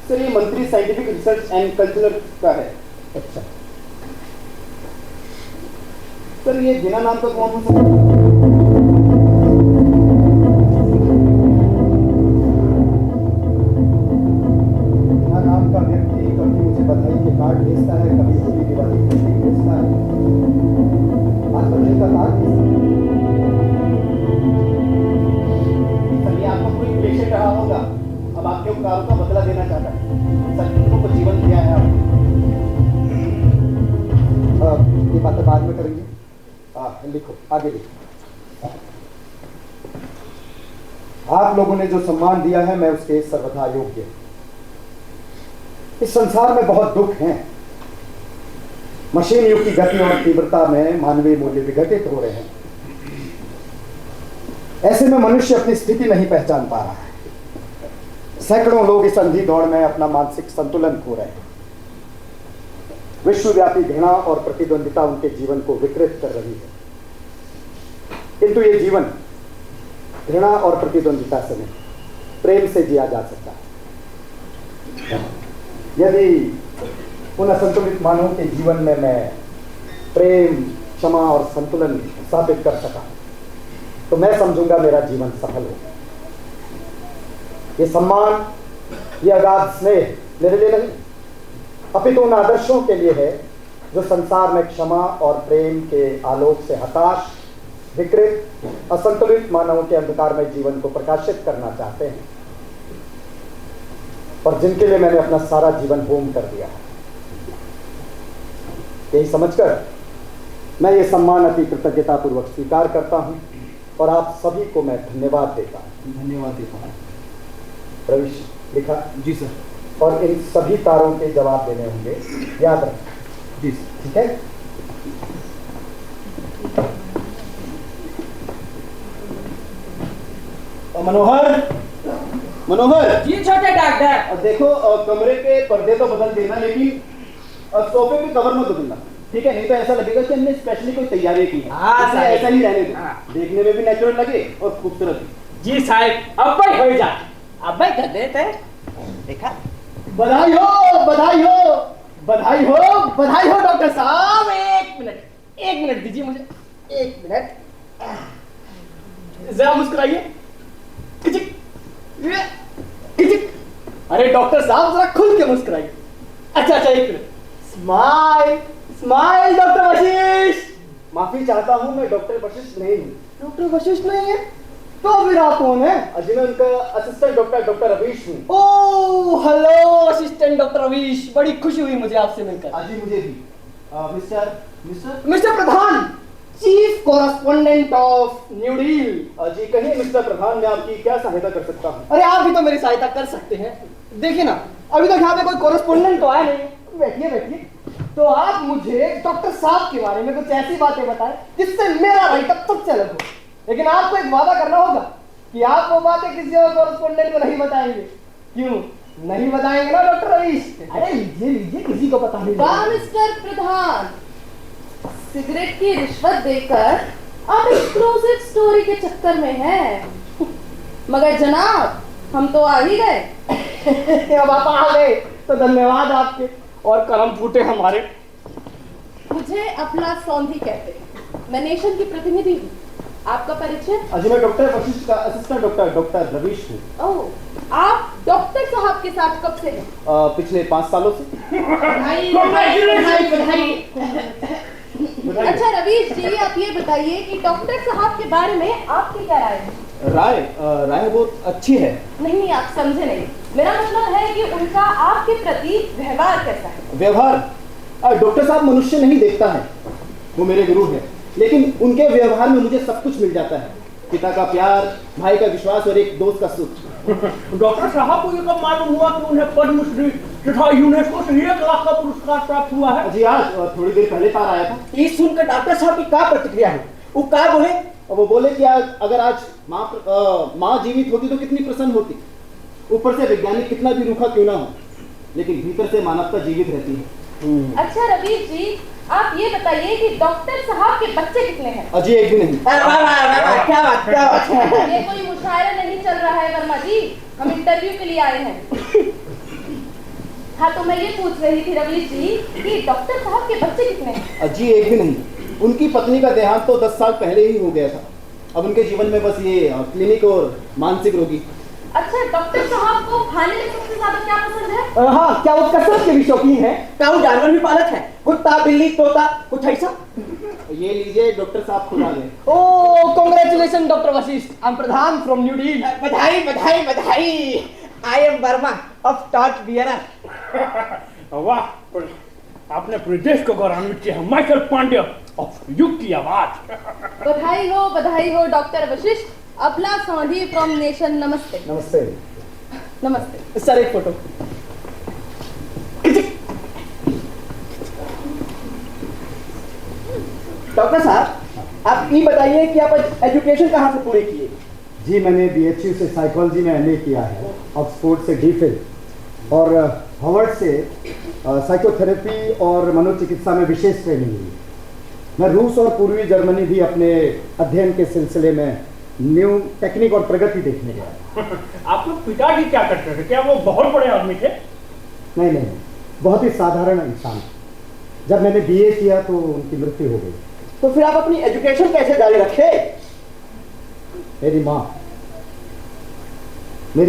Speaker 8: सर ये मंत्री साइंटिफिक रिसर्च एंड कल्चरल का है।
Speaker 3: अच्छा,
Speaker 8: सर ये बिना नाम का कौन हो सकता है?
Speaker 3: बिना नाम का व्यक्ति कभी मुझे बधाई के कार्ड भेजता है, कभी होली दिवाली की छुट्टी भेजता है। आज बधाई का कार्ड
Speaker 8: सर ये आपका कोई पेशेंट रहा होगा, अब आपके उपकारों का बदला देना चाहता है। सर को जीवन दिया है आपने।
Speaker 3: ये बातें बाद में करेंगे। लिखो, आगे लिखो। आप लोगों ने जो सम्मान दिया है मैं उसके सर्वथा योग्य हूं। इस संसार में बहुत दुख हैं। मशीन युग की गति और तीव्रता में मानवीय मूल्य विघटित हो रहे हैं। ऐसे में मनुष्य अपनी स्थिति नहीं पहचान पा रहा है। सैकड़ों लोग इस अंधी दौड़ में अपना मानसिक संतुलन खो रहे हैं। विश्वव्यापी घृणा और प्रतिद्वंदिता उनके जीवन को विकृत कर रही है। किंतु ये जीवन घृणा और प्रतिद्वंदिता से नहीं, प्रेम से जिया जा सकता है। यदि उन असंतुलित मानवों के जीवन में मैं प्रेम, क्षमा और संतुलन स्थापित कर सका तो मैं समझूंगा मेरा जीवन सफल हो। ये सम्मान, ये अगाध स्नेह मेरे लिए नहीं, अपितु उन आदर्शों के लिए है जो संसार में क्षमा और प्रेम के आलोक से हताश, विकृत, असंतुलित मानवों के अंधकारमय जीवन को प्रकाशित करना चाहते हैं और जिनके लिए मैंने अपना सारा जीवन होम कर दिया है। यही समझकर मैं ये सम्मान अति कृतज्ञता पूर्वक स्वीकार करता हूं और आप सभी को मैं धन्यवाद देता हूं।
Speaker 8: धन्यवाद देता हूँ।
Speaker 3: प्रविश लिखा
Speaker 8: जी सर।
Speaker 3: और इन सभी तारों के जवाब देने होंगे, याद रखें।
Speaker 8: जी
Speaker 3: ठीक है।
Speaker 8: मनोहर, मनोहर
Speaker 6: जी छोटे डॉक्टर।
Speaker 8: देखो, कमरे के पर्दे तो बदल देना, लेकिन सोफे पे कवर मत बदलना, ठीक है? नहीं तो ऐसा लगेगा कि हमने स्पेशली कोई तैयारी की है।
Speaker 6: हाँ,
Speaker 8: इसलिए
Speaker 6: साहब।
Speaker 8: ऐसा ही रहने दो।
Speaker 6: हाँ।
Speaker 8: देखने में भी नेचुरल लगे और खूबसूरत भी।
Speaker 6: जी साहब, अब भाई हो जा, अब भाई कर देते। देखा,
Speaker 8: बधाई हो, बधाई हो, बधाई हो, बधाई हो डॉक्टर साहब।
Speaker 6: एक मिनट दीजिए मुझे, एक मिनट, जरा मुस्कुराइए। किचिक, किचिक। अरे डॉक्टर साहब जरा खुल के मुस्कुराइए। अच्छा, एक minute, smile, smile doctor Vashishtha.
Speaker 3: माफी चाहता हूं, मैं डॉक्टर वशिष्ठ नहीं हूं।
Speaker 6: डॉक्टर वशिष्ठ नहीं है तो फिर आप कौन है?
Speaker 3: अजी मैं उनका असिस्टेंट डॉक्टर रवीश हूं।
Speaker 6: Oh hello assistant doctor Ravish, बड़ी खुशी हुई मुझे आपसे मिलकर।
Speaker 8: अजी मुझे भी। Mister
Speaker 6: mister Pradhan, chief correspondent of new deal.
Speaker 8: अजी कहिए मिस्टर प्रधान, मैं आपकी क्या सहायता कर सकता हूँ?
Speaker 6: अरे आप भी तो मेरी सहायता कर सकते हैं। देखिए ना, अभी तक यहाँ पे कोई कॉरेस्पोंडेंट तो आया नहीं। बैठिए बैठिए। तो आप मुझे डॉक्टर साहब के बारे में कुछ ऐसी बातें बताएं जिससे मेरा राइटअप सबसे अलग हो। लेकिन आपको एक वादा करना होगा कि आप वो बातें किसी और कॉरेस्पोंडेंट को नहीं बताएंगे। क्यों नहीं बताएंगे ना डॉक्टर रवीश? अरे लीजिए लीजिए, किसी को पता नहीं।
Speaker 5: वाह मिस्टर प्रधान, सिगरेट की रिश्वत देकर आप एक्सक्लूसिव स्टोरी के चक्कर में हैं। मगर जनाब, हम तो आ ही गए।
Speaker 6: अब आप आ गए तो धन्यवाद आपके, और करम फूटे हमारे।
Speaker 5: मुझे अपना सौंधी कहते हैं, मैं नेशन की प्रतिनिधि हूँ। आपका परिचय?
Speaker 8: अजी मैं डॉक्टर वशिष्ठ का असिस्टेंट डॉक्टर रवीश हूँ।
Speaker 5: ओह, आप डॉक्टर साहब के साथ कब से हैं?
Speaker 8: पिछले 5 सालों से।
Speaker 5: बधाई, बधाई, बधाई, बधाई। अच्छा रवीश जी, आप ये बताइए कि डॉक्टर साहब के बारे में आपकी क्या राय है?
Speaker 8: राय बहुत अच्छी है।
Speaker 5: नहीं, आप समझे नहीं। मेरा मतलब है कि उनका आपके प्रति व्यवहार कैसा है?
Speaker 8: व्यवहार, डॉक्टर साहब मनुष्य नहीं देखता है, वो मेरे गुरु है, लेकिन उनके व्यवहार में मुझे सब कुछ मिल जाता है। पिता का प्यार, भाई का विश्वास और एक दोस्त का सुख।
Speaker 7: डॉक्टर साहब को ये कब मालूम हुआ कि उन्हें पद्मश्री तथा यूनेस्को से 1 लाख का पुरस्कार प्राप्त हुआ है?
Speaker 8: जी आज थोड़ी देर पहले तार आया था।
Speaker 6: ये सुनकर डॉक्टर साहब की क्या प्रतिक्रिया है? वो क्या बोले?
Speaker 8: और वो बोले कि अगर आज माँ जीवित होती तो कितनी प्रसन्न होती। ऊपर से वैज्ञानिक कितना भी रूखा क्यों ना हो, लेकिन भीतर से मानवता जीवित रहती है।
Speaker 5: अच्छा रवीर जी, आप ये बताइए कि डॉक्टर साहब के बच्चे कितने हैं?
Speaker 8: अजी एक भी नहीं।
Speaker 6: अरे वाह वाह वाह वाह, क्या बात है।
Speaker 5: ये कोई मुशायरा नहीं चल रहा है वर्मा जी, हम इंटरव्यू के लिए आए हैं। हाँ तो मैं ये पूछ रही थी रवीर जी कि डॉक्टर साहब के बच्चे कितने हैं?
Speaker 8: अजी एक भी नहीं। उनकी पत्नी का देहांत तो 10 साल पहले ही हो गया था। अब उनके जीवन में बस ये क्लिनिक और मानसिक रोगी।
Speaker 5: अच्छा, डॉक्टर साहब को खाने में सबसे ज्यादा क्या पसंद है?
Speaker 6: हाँ, क्या वो कसरत के भी शौकीन है? क्या वो जानवर भी पालक है? कुत्ता, बिल्ली, तोता, कुछ ऐसा?
Speaker 8: ये लीजिए डॉक्टर साहब खुद आ गए।
Speaker 6: ओह, congratulation doctor Vashishth. I am Pradhan from New Delhi.
Speaker 9: बधाई बधाई बधाई। आई एम वर्मा ऑफ टॉट बियरर।
Speaker 7: वाह, आपने पूरे देश को गौरवान्वित किया है। माइकल पांडे ऑफ युग की आवाज।
Speaker 5: बधाई हो डॉक्टर वशिष्ठ। अबला सोंधी फ्रॉम नेशन। नमस्ते।
Speaker 3: नमस्ते।
Speaker 5: नमस्ते
Speaker 6: सर एक फोटो। डॉक्टर साहब, आप ये बताइए कि आप एजुकेशन कहाँ से पूरे किए?
Speaker 3: जी मैंने BHU से साइकोलॉजी में MA किया है, ऑक्सफोर्ड से DPhil और हार्वर्ड से साइकोथेरेपी और मनोचिकित्सा में विशेष ट्रेनिंग ली। मैं रूस और पूर्वी जर्मनी भी अपने अध्ययन के सिलसिले में न्यू टेक्निक और प्रगति देखने गया।
Speaker 7: आपके पिताजी क्या करते थे? क्या वो बहुत बड़े आदमी थे?
Speaker 3: नहीं, बहुत ही साधारण इंसान। जब मैंने BA किया तो उनकी मृत्यु हो गई।
Speaker 6: तो फिर आप अपनी एजुकेशन कैसे जारी रखे?
Speaker 3: मेरी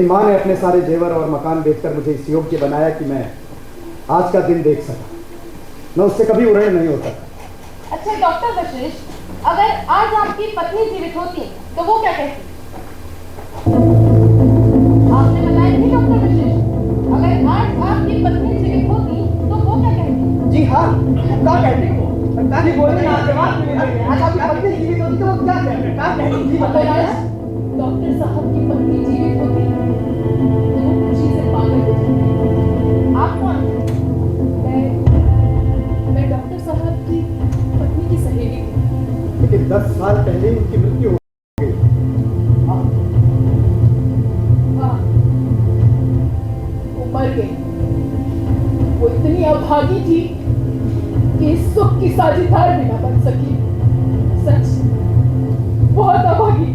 Speaker 3: माँ ने अपने सारे जेवर और मकान बेचकर मुझे इस योग्य बनाया कि मैं आज का दिन देख सका। मैं उससे कभी उड़े नहीं हो सका।
Speaker 5: अच्छा डॉक्टर वशिष्ठ, अगर आज आपकी पत्नी जीवित होती तो वो क्या कहती? आपने बताया नहीं डॉक्टर वशिष्ठ, अगर आज आपकी पत्नी जीवित होती तो वो क्या कहती?
Speaker 6: जी हाँ, क्या कहती वो? क्या बोले ना, जवाब नहीं दे रहे। आज आपकी पत्नी जीवित होती तो वो क्या कहती? क्या कहती? जी बताइए।
Speaker 5: डॉक्टर साहब की पत्नी जीवित होती तो वो खुशी से पागल हो जाती। आप कौन? मैं डॉक्टर साहब की पत्नी की सहेली हूँ।
Speaker 3: लेकिन 10 साल पहले उनकी मृत्यु हो गई।
Speaker 5: हाँ, वो मर गई। वो इतनी अभागी थी कि इस सुख की साझेदार भी ना बन सकी। सच, बहुत अभागी।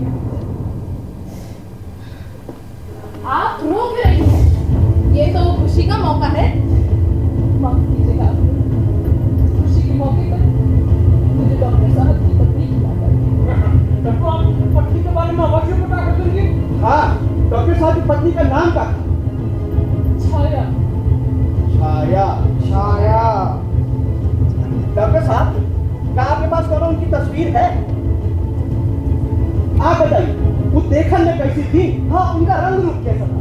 Speaker 5: आप रो क्यों रही हैं? ये तो खुशी का मौका है। माफ कीजिएगा, खुशी के मौके पर मुझे डॉक्टर साहब की पत्नी की याद आई।
Speaker 7: तो आप पत्नी के बारे में अवश्य पता कर दीजिए।
Speaker 6: हाँ, डॉक्टर साहब की पत्नी का नाम क्या था?
Speaker 5: छाया।
Speaker 6: छाया। डॉक्टर साहब, क्या आपके पास कौन उनकी तस्वीर है? आप बताइए, वो देखने में कैसी थी? हाँ, उनका रंग रूप कैसा था?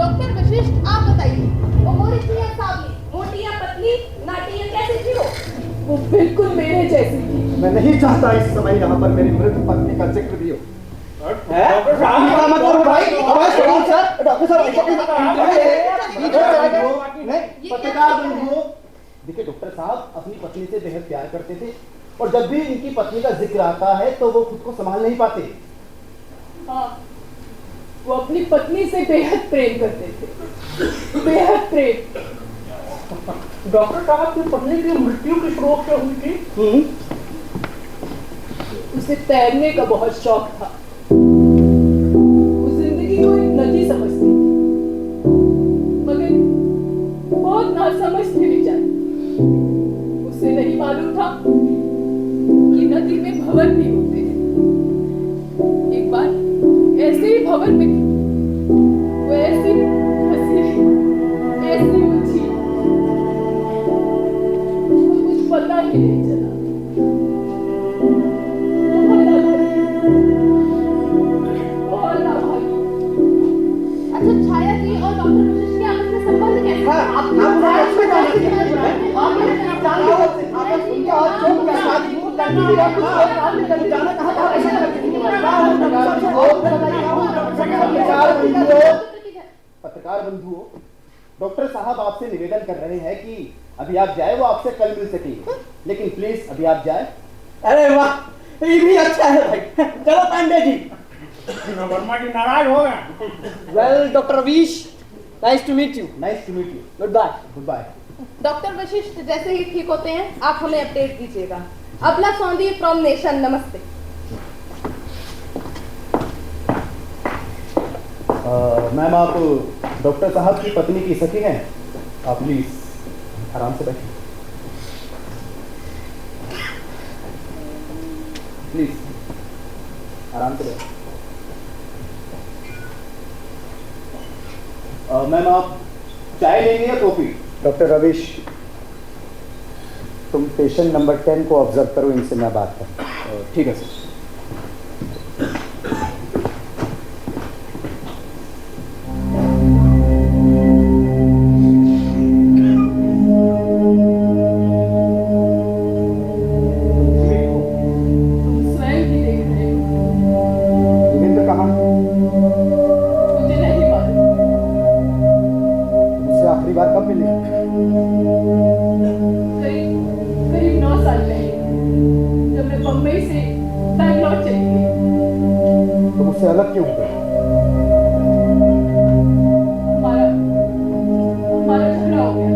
Speaker 5: डॉक्टर वशिष्ठ, आप बताइए, वो मोरी थी या सांवली, मोटी या पतली, नाटी या कैसी थी वो बिल्कुल मेरे जैसी थी।
Speaker 3: मैं नहीं चाहता इस समय यहाँ पर मेरी मृत पत्नी का जिक्र भी हो।
Speaker 7: डॉक्टर साहब,
Speaker 6: क्या मतलब भाई? आवाज करो सर। डॉक्टर साहब ऐसा क्यों बता रहे हैं?
Speaker 8: नहीं, पत्रकार बंधुओं, देखिए डॉक्टर साहब अपनी पत्नी से बेहद प्यार करते थे और जब भी इनकी पत्नी का जिक्र आता है तो वो खुद को संभाल नहीं पाते।
Speaker 5: हाँ, वो अपनी पत्नी से बेहद प्रेम करते थे, बेहद प्रेम।
Speaker 7: डॉक्टर साहब की पत्नी की मृत्यु किस रोग से हुई थी?
Speaker 5: उसे तैरने का बहुत शौक था। वो जिंदगी को एक नदी समझती थी, मगर बहुत नासमझ थी बेचारी। उसे नहीं मालूम था कि नदी में भंवर भी होते हैं। एक बार ऐसे ही भंवर में वो ऐसी हंसी, ऐसी ऊंची, कुछ पता ही नहीं चला। अच्छा, छाया जी और डॉक्टर वशिष्ठ के आपस में संबंध कैसे?
Speaker 6: हाँ, आप जाना कहाँ था?
Speaker 8: पत्रकार बंधुओं, डॉक्टर साहब आपसे निवेदन कर रहे हैं कि अभी आप जाए, वो आपसे कल मिल सकेंगे, लेकिन प्लीज अभी आप जाए।
Speaker 6: अरे वाह, ये भी अच्छा है भाई। चलो पांडे जी।
Speaker 7: वर्मा जी नाराज हो गए।
Speaker 6: Well doctor Ravish, nice to meet you.
Speaker 8: Nice to meet you.
Speaker 6: Good bye.
Speaker 8: Good bye.
Speaker 5: Doctor Vashishtha जैसे ही ठीक होते हैं आप हमें अपडेट दीजिएगा। अबला सौंदी फ्रॉम नेशन, नमस्ते।
Speaker 8: मैम, आप डॉक्टर साहब की पत्नी की सखी हैं? आप प्लीज आराम से बैठिए, प्लीज आराम से बैठिए। मैम, आप चाय लेंगे या कॉफी?
Speaker 3: डॉक्टर रवीश, तुम पेशेंट नंबर 10 को ऑब्जर्व करो, इनसे मैं बात करूँ।
Speaker 8: ठीक है सर।
Speaker 5: स्वयं ही देख रहे हो।
Speaker 3: देवेंद्र कहाँ?
Speaker 5: मुझे नहीं मालूम।
Speaker 3: उससे आखिरी बार कब मिली?
Speaker 5: करीब 9 साल पहले, जब मैं बम्बई से बैंगलोर चली गई।
Speaker 3: तुम उससे अलग क्यों हो गए?
Speaker 5: हमारा झगड़ा हो गया।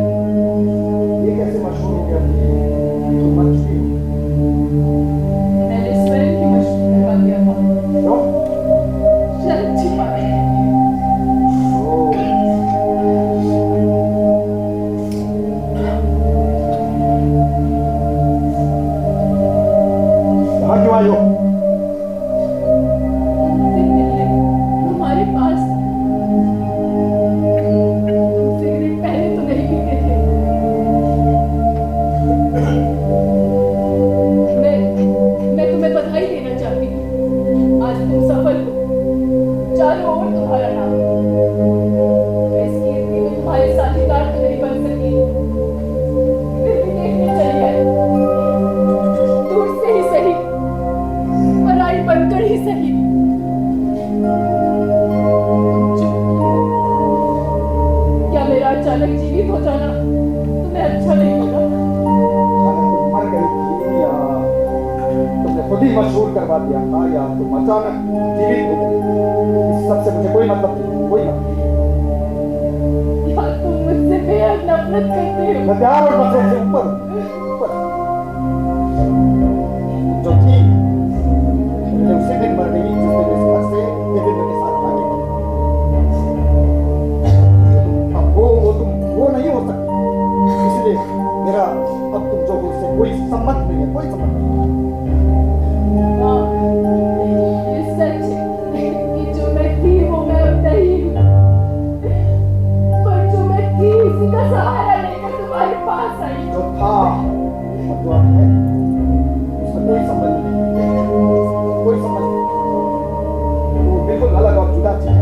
Speaker 3: ये कैसे मशहूर हो गया कि तुम मर चुकी हो?
Speaker 5: मैंने स्वयं ही मशहूर करवा दिया था।
Speaker 3: क्यों?
Speaker 5: शर्म छिपा के।
Speaker 3: ओह, यहाँ क्यों आई हो?
Speaker 5: तुम्हारे पास सिगरेट पहले तो नहीं पीते थे। मैं तुम्हें बधाई देना चाहती हूँ। आज तुम सफल हो, चारों ओर तुम्हारा नाम। मैं इस कीर्ति में तुम्हारे साझेदार तो नहीं बन सकी, फिर भी देखने चली आई। दूर से ही सही, पराई बनकर ही सही। क्या मेरा अचानक जीवित हो जाना तुम्हें अच्छा नहीं लगा?
Speaker 3: अचानक तुम मर गई थी, या तुमने खुद ही मशहूर करवा दिया था, या तुम अचानक जीवित हो गई? इस सबसे मुझे कोई मतलब नहीं, कोई मतलब नहीं।
Speaker 5: क्या तुम मुझसे बेहद नफरत करते हो?
Speaker 3: मैं प्यार और नफरत से ऊपर हूं, ऊपर। जो थी मुझे उसी दिन मर गई जिस दिन इस घर से देवेंद्र के साथ भागी। अब वो नहीं हो सकती, इसलिए मेरा अब तुम जो हो उससे कोई संबंध नहीं है, कोई संबंध नहीं।
Speaker 5: हाँ, ये सच है कि जो मैं थी वो मैं अब नहीं हूँ। पर जो मैं थी उसी का सहारा लेकर तुम्हारे पास आई।
Speaker 3: जो था और जो अब है, उसमें कोई संबंध नहीं, कोई संबंध नहीं। वो बिल्कुल अलग और जुदा चीज है।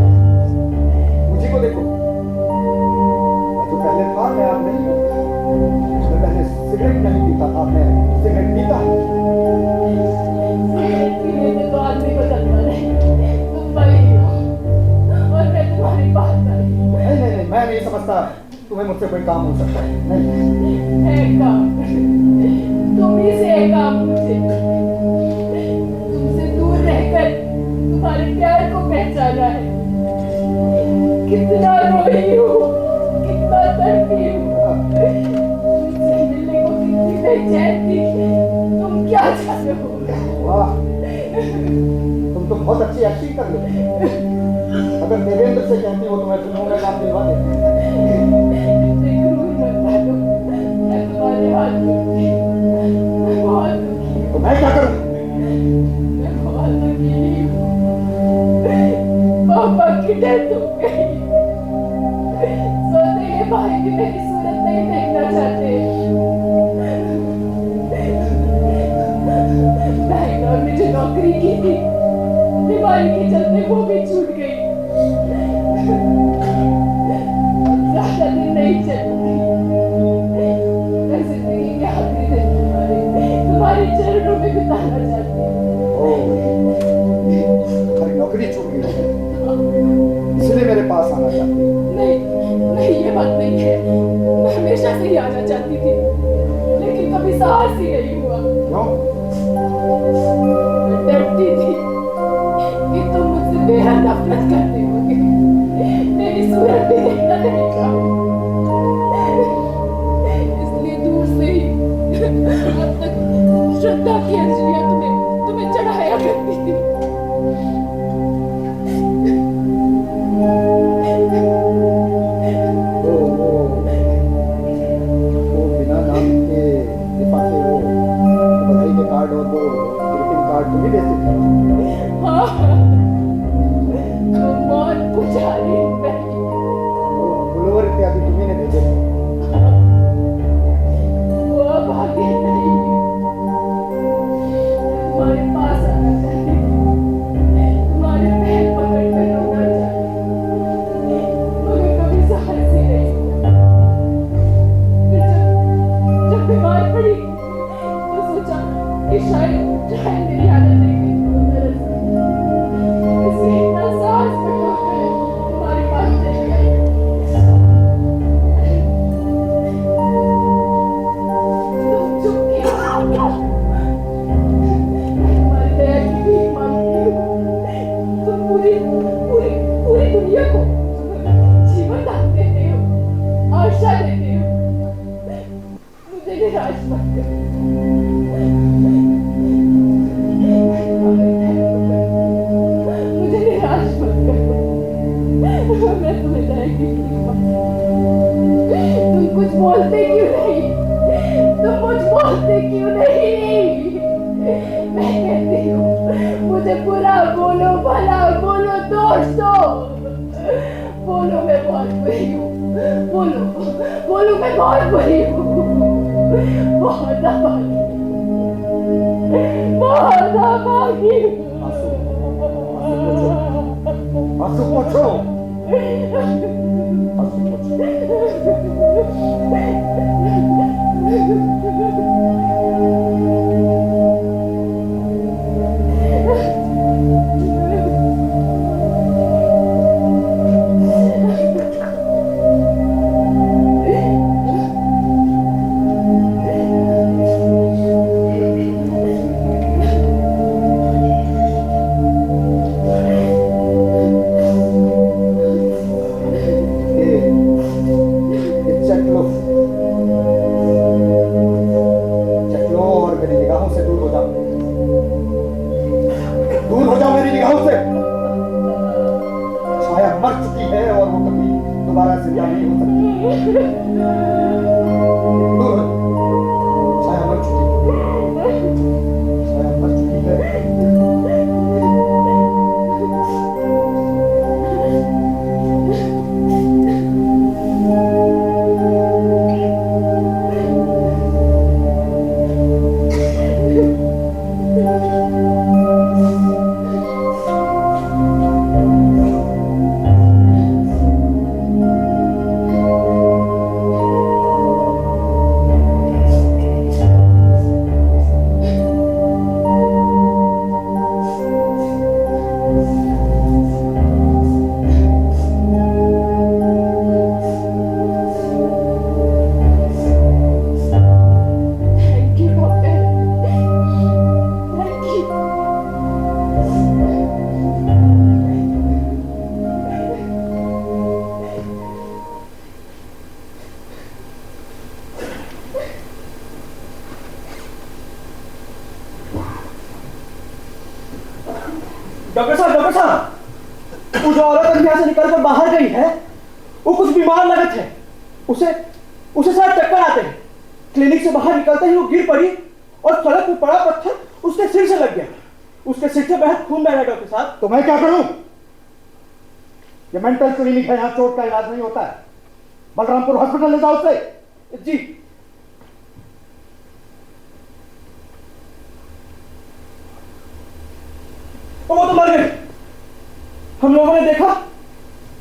Speaker 3: मुझे को देखो, मैं जो पहले था मैं अब नहीं हूँ। मैं पहले सिगरेट नहीं पीता था, मैं सिगरेट पीता हूँ।
Speaker 5: सिगरेट पीने से तो आदमी बदलता नहीं। तुम वही हो और मैं तुम्हारे पास आई हूँ।
Speaker 3: नहीं, मैं नहीं समझता तुम्हें मुझसे कोई काम हो सकता है। नहीं,
Speaker 5: है काम, तुम ही से है काम मुझे। तुमसे दूर रहकर तुम्हारे प्यार को पहचाना है। कितना रोई हूँ, कितना तड़पी हूँ। तुमसे मिलने को कितनी बेचैन थी, तुम क्या चाहते हो?
Speaker 3: वाह, तुम तो बहुत अच्छी एक्टिंग कर लेते हो। अगर देवेंद्र से कहती हो तो मैं फिल्मों में काम दिलवा देता।
Speaker 5: इतने क्रूर मत बनो, मैं तुम्हारे हाथ में मैं बहुत दुखी हूँ।
Speaker 3: तो मैं क्या करूं?
Speaker 5: मैं बहुत दुखी हूँ। पापा की डेथ हो गई। सौतेले भाई भी मेरी सूरत नहीं देखना चाहते। बैंगलोर में जो नौकरी की थी, बीमारी के चलते वो भी छूट गई। ज्यादा दिन नहीं चलती। मैं जिंदगी के आखिरी दिन तुम्हारे चरणों में बिताना चाहती हूँ।
Speaker 3: तुम्हारी नौकरी छूट गई, इसलिए मेरे पास आना चाहती हो? ग्रीटिंग कार्ड तुम्हें भेजती थी?
Speaker 5: हाँ, तो मौत पुजारी नहीं।
Speaker 3: फुलवर इत्यादि तुम्हें ने भेजे थे?
Speaker 5: वो अब आगे नहीं, तुम्हारे पास आना चाहिए, तुम्हारे पैर पकड़ कर रोना चाहिए, मगर कभी साहस ही नहीं हुआ। फिर जब बीमार पड़ी तो सोचा कि शायद मेरी आदत नहीं गई तो मेरे इसलिए इतना साहस जुटाकर तुम्हारे पास चली आई। तुम चुप क्यों? मैं तुम्हारी दया की भीख मांगती हूँ। तुम पूरी दुनिया को जीवन दान देते हो, आशा देते हो, मुझे निराश मत करो। मुझे निराश मत करो, मैं तुम्हें दया की भीख मांगती हूँ। तुम कुछ बोलते क्यों नहीं? तुम कुछ बोलते क्यों नहीं? मैं कहती हूँ मुझे बुरा बोलो, भला बोलो, दोष दो, बोलो मैं बहुत बुरी हूँ, बोलो मैं बहुत बुरी हूँ, बहुत अभागी हूँ।
Speaker 3: आंसू पोंछो।
Speaker 7: डॉक्टर साहब, वो जो औरत यहाँ से निकल कर बाहर गई है, वो कुछ बीमार लगत है। उसे शायद चक्कर आते हैं। क्लिनिक से बाहर निकलते ही वो गिर पड़ी और सड़क पर पड़ा पत्थर उसके सिर से लग गया। उसके सिर से बहुत खून बह रहा है डॉक्टर साहब।
Speaker 3: तो मैं क्या करूं? ये मेंटल क्लिनिक है, यहाँ चोट का इलाज नहीं होता है। बलरामपुर हॉस्पिटल ले जाओ उसे।
Speaker 7: जी। वो तो मर गई। हम लोगों ने देखा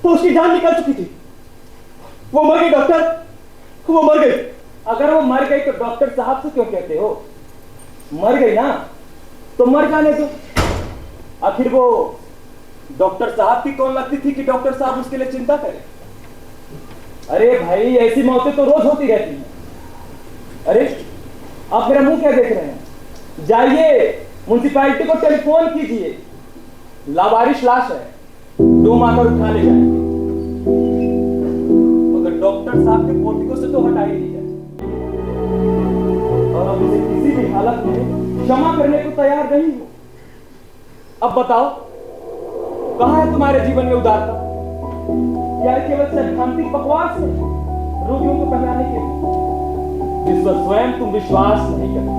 Speaker 7: तो उसकी जान निकल चुकी थी। वो मर गई डॉक्टर, वो मर गई। अगर वो मर गई तो डॉक्टर साहब से क्यों कहते हो? मर गई ना तो मर जाने दो। आखिर वो डॉक्टर साहब की कौन लगती थी कि डॉक्टर साहब उसके लिए चिंता करें? अरे भाई, ऐसी मौतें तो रोज होती रहती हैं। अरे आप मेरा मुंह क्या देख रहे हैं? जाइए म्युनिसिपैलिटी को टेलीफोन कीजिए, लावारिश लाश है, 2 आकर उठा ले जाएंगे। मगर डॉक्टर साहब के पोर्टिको से तो हटा ही नहीं जाए और अब इसे किसी भी हालत में क्षमा करने को तैयार नहीं हो। अब बताओ, कहां है तुम्हारे जीवन में उदारता? या केवल सैद्धांतिक बकवास है रोगियों को पहनाने के लिए, जिस पर स्वयं तुम विश्वास नहीं करते?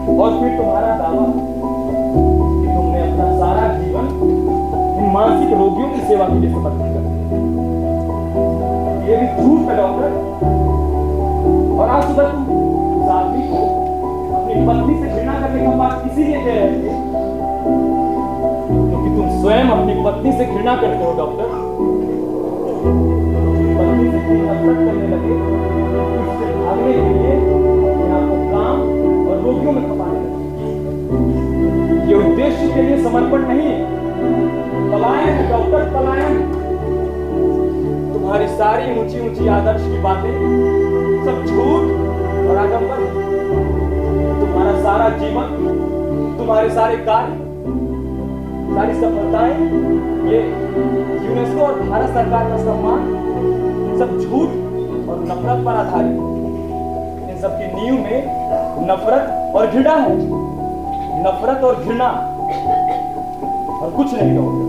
Speaker 7: और फिर तुम्हारा दावा कि तुमने अपना सारा जीवन इन मानसिक रोगियों की सेवा के लिए समर्पित कर दिया। ये भी झूठ है डॉक्टर। और आज सुबह तुम उस आदमी को अपनी पत्नी से घृणा करने का पाठ इसीलिए दे रहे थे क्योंकि तुम स्वयं अपनी पत्नी से घृणा करते हो डॉक्टर। पत्नी से तुम नफरत करने लगे, उससे भागने के लिए आपको काम और रोगियों में खपाने लगे। ये उद्देश्य के लिए समर्पण नहीं है, पलायन है डॉक्टर, पलायन। तुम्हारी सारी ऊंची ऊंची आदर्श की बातें सब झूठ और आडंबर। तुम्हारा सारा जीवन, तुम्हारे सारे कार्य, सारी सफलताएं, ये यूनेस्को और भारत सरकार का सम्मान सब झूठ और नफरत पर आधारित है। इन सब की नींव में नफरत और घृणा है। नफरत और घृणा और कुछ नहीं होगा।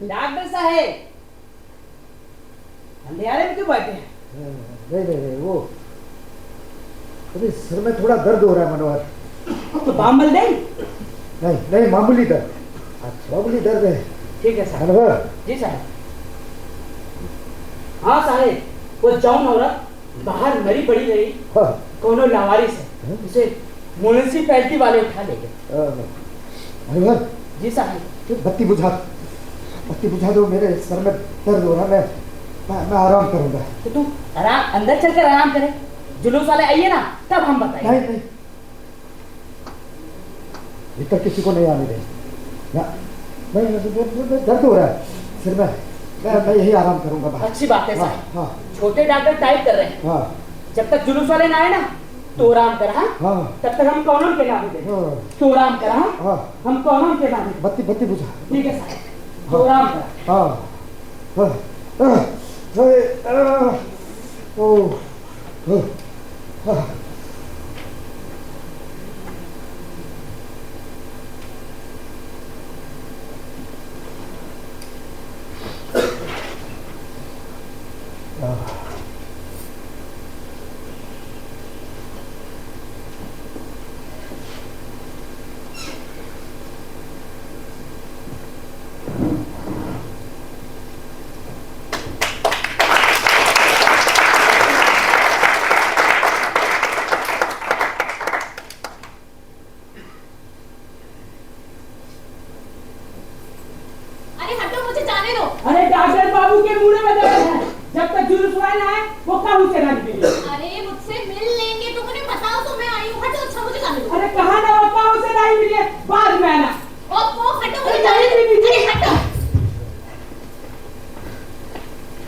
Speaker 9: डॉक्टर साहेब अंधेरे में क्यों बैठे हैं?
Speaker 3: नहीं वो अभी सिर में थोड़ा दर्द हो रहा है मनोहर।
Speaker 9: तो बामल नहीं?
Speaker 3: नहीं मामूली दर्द, मामूली दर्द है।
Speaker 9: ठीक है साहब।
Speaker 3: मनोहर
Speaker 9: जी साहब। हाँ साहेब, वो जौन औरत बाहर मरी पड़ी रही,
Speaker 3: हाँ।
Speaker 9: कोनो लावारिस है, उसे म्युनिसिपैलिटी वाले उठा ले गए।
Speaker 3: मनोहर
Speaker 9: जी साहब।
Speaker 3: बत्ती बुझा दो, मेरे सर में दर्द हो रहा है। मैं आराम करूंगा।
Speaker 9: तो तुम आराम अंदर चलकर आराम करें, जुलूस वाले आइए ना, तब हम बताएंगे।
Speaker 3: नहीं भीतर किसी को नहीं आने दें। दर्द हो रहा है सिर में, मैं यही आराम करूंगा बाहर।
Speaker 9: अच्छी बात है साहब।
Speaker 3: हाँ।
Speaker 9: छोटे डॉक्टर टाइप कर रहे हैं।
Speaker 3: हाँ।
Speaker 9: जब तक जुलूस वाले ना आए ना तो आराम कर।
Speaker 3: हाँ।
Speaker 9: तब तक हम कॉनम के नाम दे।
Speaker 3: हाँ।
Speaker 9: तो आराम कर।
Speaker 3: हाँ।
Speaker 9: हम कॉनम के नाम।
Speaker 3: बत्ती बुझा।
Speaker 9: ठीक है साहब, तो आराम कर।
Speaker 3: हाँ।
Speaker 9: अरे डॉक्टर बाबू के मुंह में दर्द है, जब तक जुलूस वाले आए वो काहू से ना निकले।
Speaker 4: अरे मुझसे मिल लेंगे तो मुझे बताओ तो मैं आई हूँ। हटो, अच्छा मुझे जाने दो।
Speaker 9: अरे कहा ना वो काहू से नहीं मिले, बाद में आना।
Speaker 4: वो हटो, मुझे जाने दो। अरे हटो।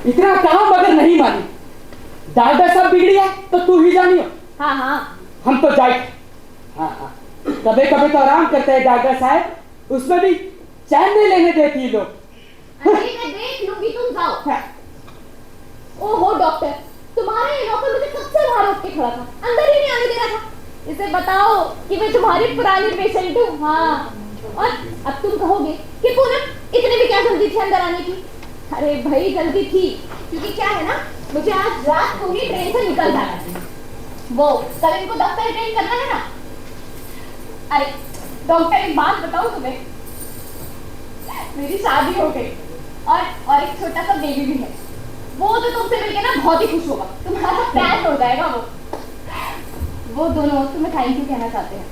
Speaker 9: इतना कहा मगर नहीं मानी। डॉक्टर सब बिगड़ी है तो तू ही जानियो।
Speaker 5: हाँ
Speaker 9: हम तो जाए। हाँ कभी कभी तो आराम करते हैं डॉक्टर साहब, उसमें भी चैन नहीं लेने देती लोग।
Speaker 4: अरे मैं देख लूंगी, तुम जाओ।
Speaker 5: ओहो डॉक्टर, तुम्हारा ये नौकर मुझे कब से बाहर रोक के खड़ा था, अंदर ही नहीं आने दे रहा था। इसे बताओ कि मैं तुम्हारी पुरानी पेशेंट हूँ। हाँ, और अब तुम कहोगे कि पूनम इतनी भी क्या जल्दी थी अंदर आने की। अरे भाई जल्दी थी, क्योंकि क्या है ना, मुझे आज रात को ही ट्रेन से निकल जाना है। वो कल इनको दफ्तर अटेंड करना है ना। अरे डॉक्टर एक बात बताओ तुम्हें, मेरी शादी हो गई और एक छोटा सा बेबी भी है। वो तो तुमसे मिलके ना बहुत ही खुश होगा, तुम्हारा प्यार हो जाएगा। वो दोनों तुम्हें थैंक यू कहना चाहते हैं।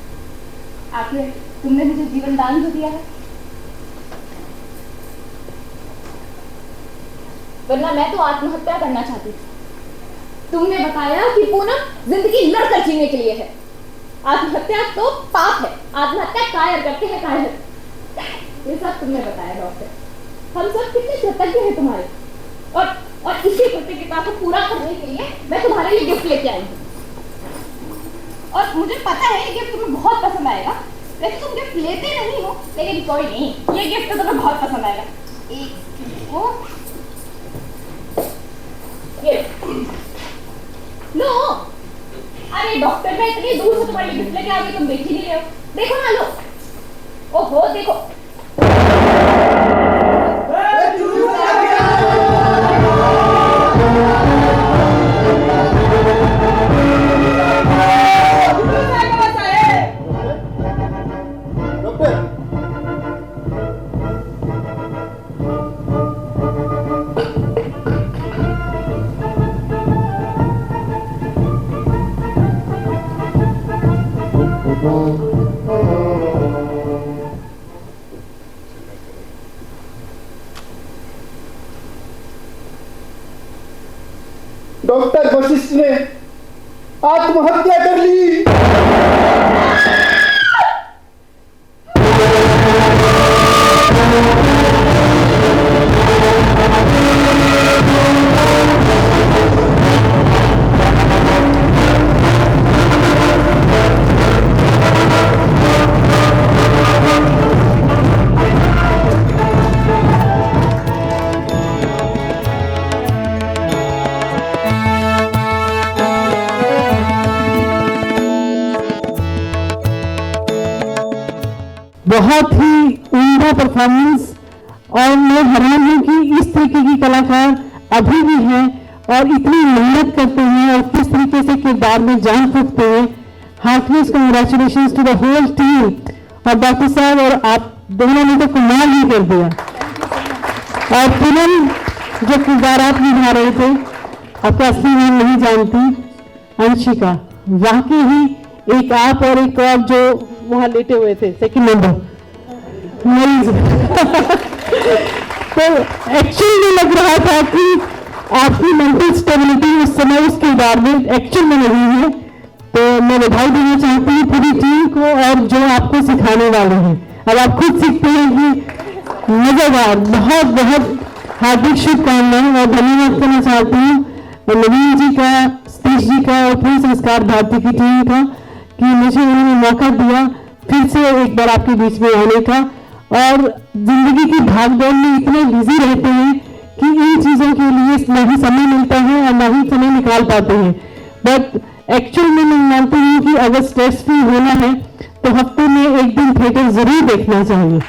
Speaker 5: आखिर तुमने मुझे जीवन दान जो दिया है, वरना मैं तो आत्महत्या करना चाहती थी। तुमने बताया कि पूनम जिंदगी लड़कर जीने के लिए है, आत्महत्या तो पाप है, आत्महत्या कायर करते हैं कायर। ये सब तुमने बताया डॉक्टर। हम सब कितने कृतज्ञ हैं तुम्हारे। और
Speaker 4: और इसी प्रतियोगिता को पूरा करने के लिए मैं तुम्हारे लिए गिफ्ट लेके आई हूँ। और मुझे पता है ये गिफ्ट तुम्हें बहुत पसंद आएगा। वैसे तुम गिफ्ट लेते नहीं हो, लेकिन कोई नहीं, ये गिफ्ट तो तुम्हें बहुत पसंद आएगा। एक वो ये लो। अरे डॉक्टर, मैं इतनी दूर से तुम्हारे लिए गिफ्ट लेके आ गई, तुम देख ही नहीं रहे हो। देखो ना, लो। ओहो देखो।
Speaker 3: डॉक्टर वशिष्ठ ने आत्महत्या कर ली।
Speaker 10: बहुत ही उम्दा परफॉर्मेंस, और मैं हैरान हूँ कि इस तरीके की कलाकार अभी भी हैं और इतनी मेहनत करते हैं और किस तरीके से किरदार में जान फूंकते हैं। Heartless congratulations to the whole team और डॉक्टर साहब, और आप दोनों ने तो कमाल ही कर दिया। और पूनम, जो किरदार आप निभा रहे थे, आपका असली नाम नहीं जानती, अंशिका, वाकई ही एक आप और एक और जो वहां लेटे हुए थे सेकंड नंबर मरीज। तो एक्चुअली में लग रहा था कि आपकी मेंटल स्टेबिलिटी उस समय उस किरदार में एक्चुअल में नहीं है। तो मैं बधाई देना चाहती हूँ पूरी टीम को और जो आपको सिखाने वाले हैं। अब आप खुद सीखते हैं कि मजेदार, बहुत बहुत हार्दिक शुभकामनाएं और धन्यवाद करना चाहती हूँ नवीन जी का, सतीश जी का और पूरी संस्कार भारती की टीम का कि मुझे उन्होंने मौका दिया फिर से एक बार आपके बीच में आने का। और जिंदगी की भागदौड़ में इतने बिजी रहते हैं कि इन चीज़ों के लिए ना ही समय मिलता है और ना ही समय निकाल पाते हैं। बट एक्चुअल में मैं मानती हूँ कि अगर स्ट्रेस फ्री होना है तो हफ्ते में एक दिन थिएटर जरूर देखना चाहिए।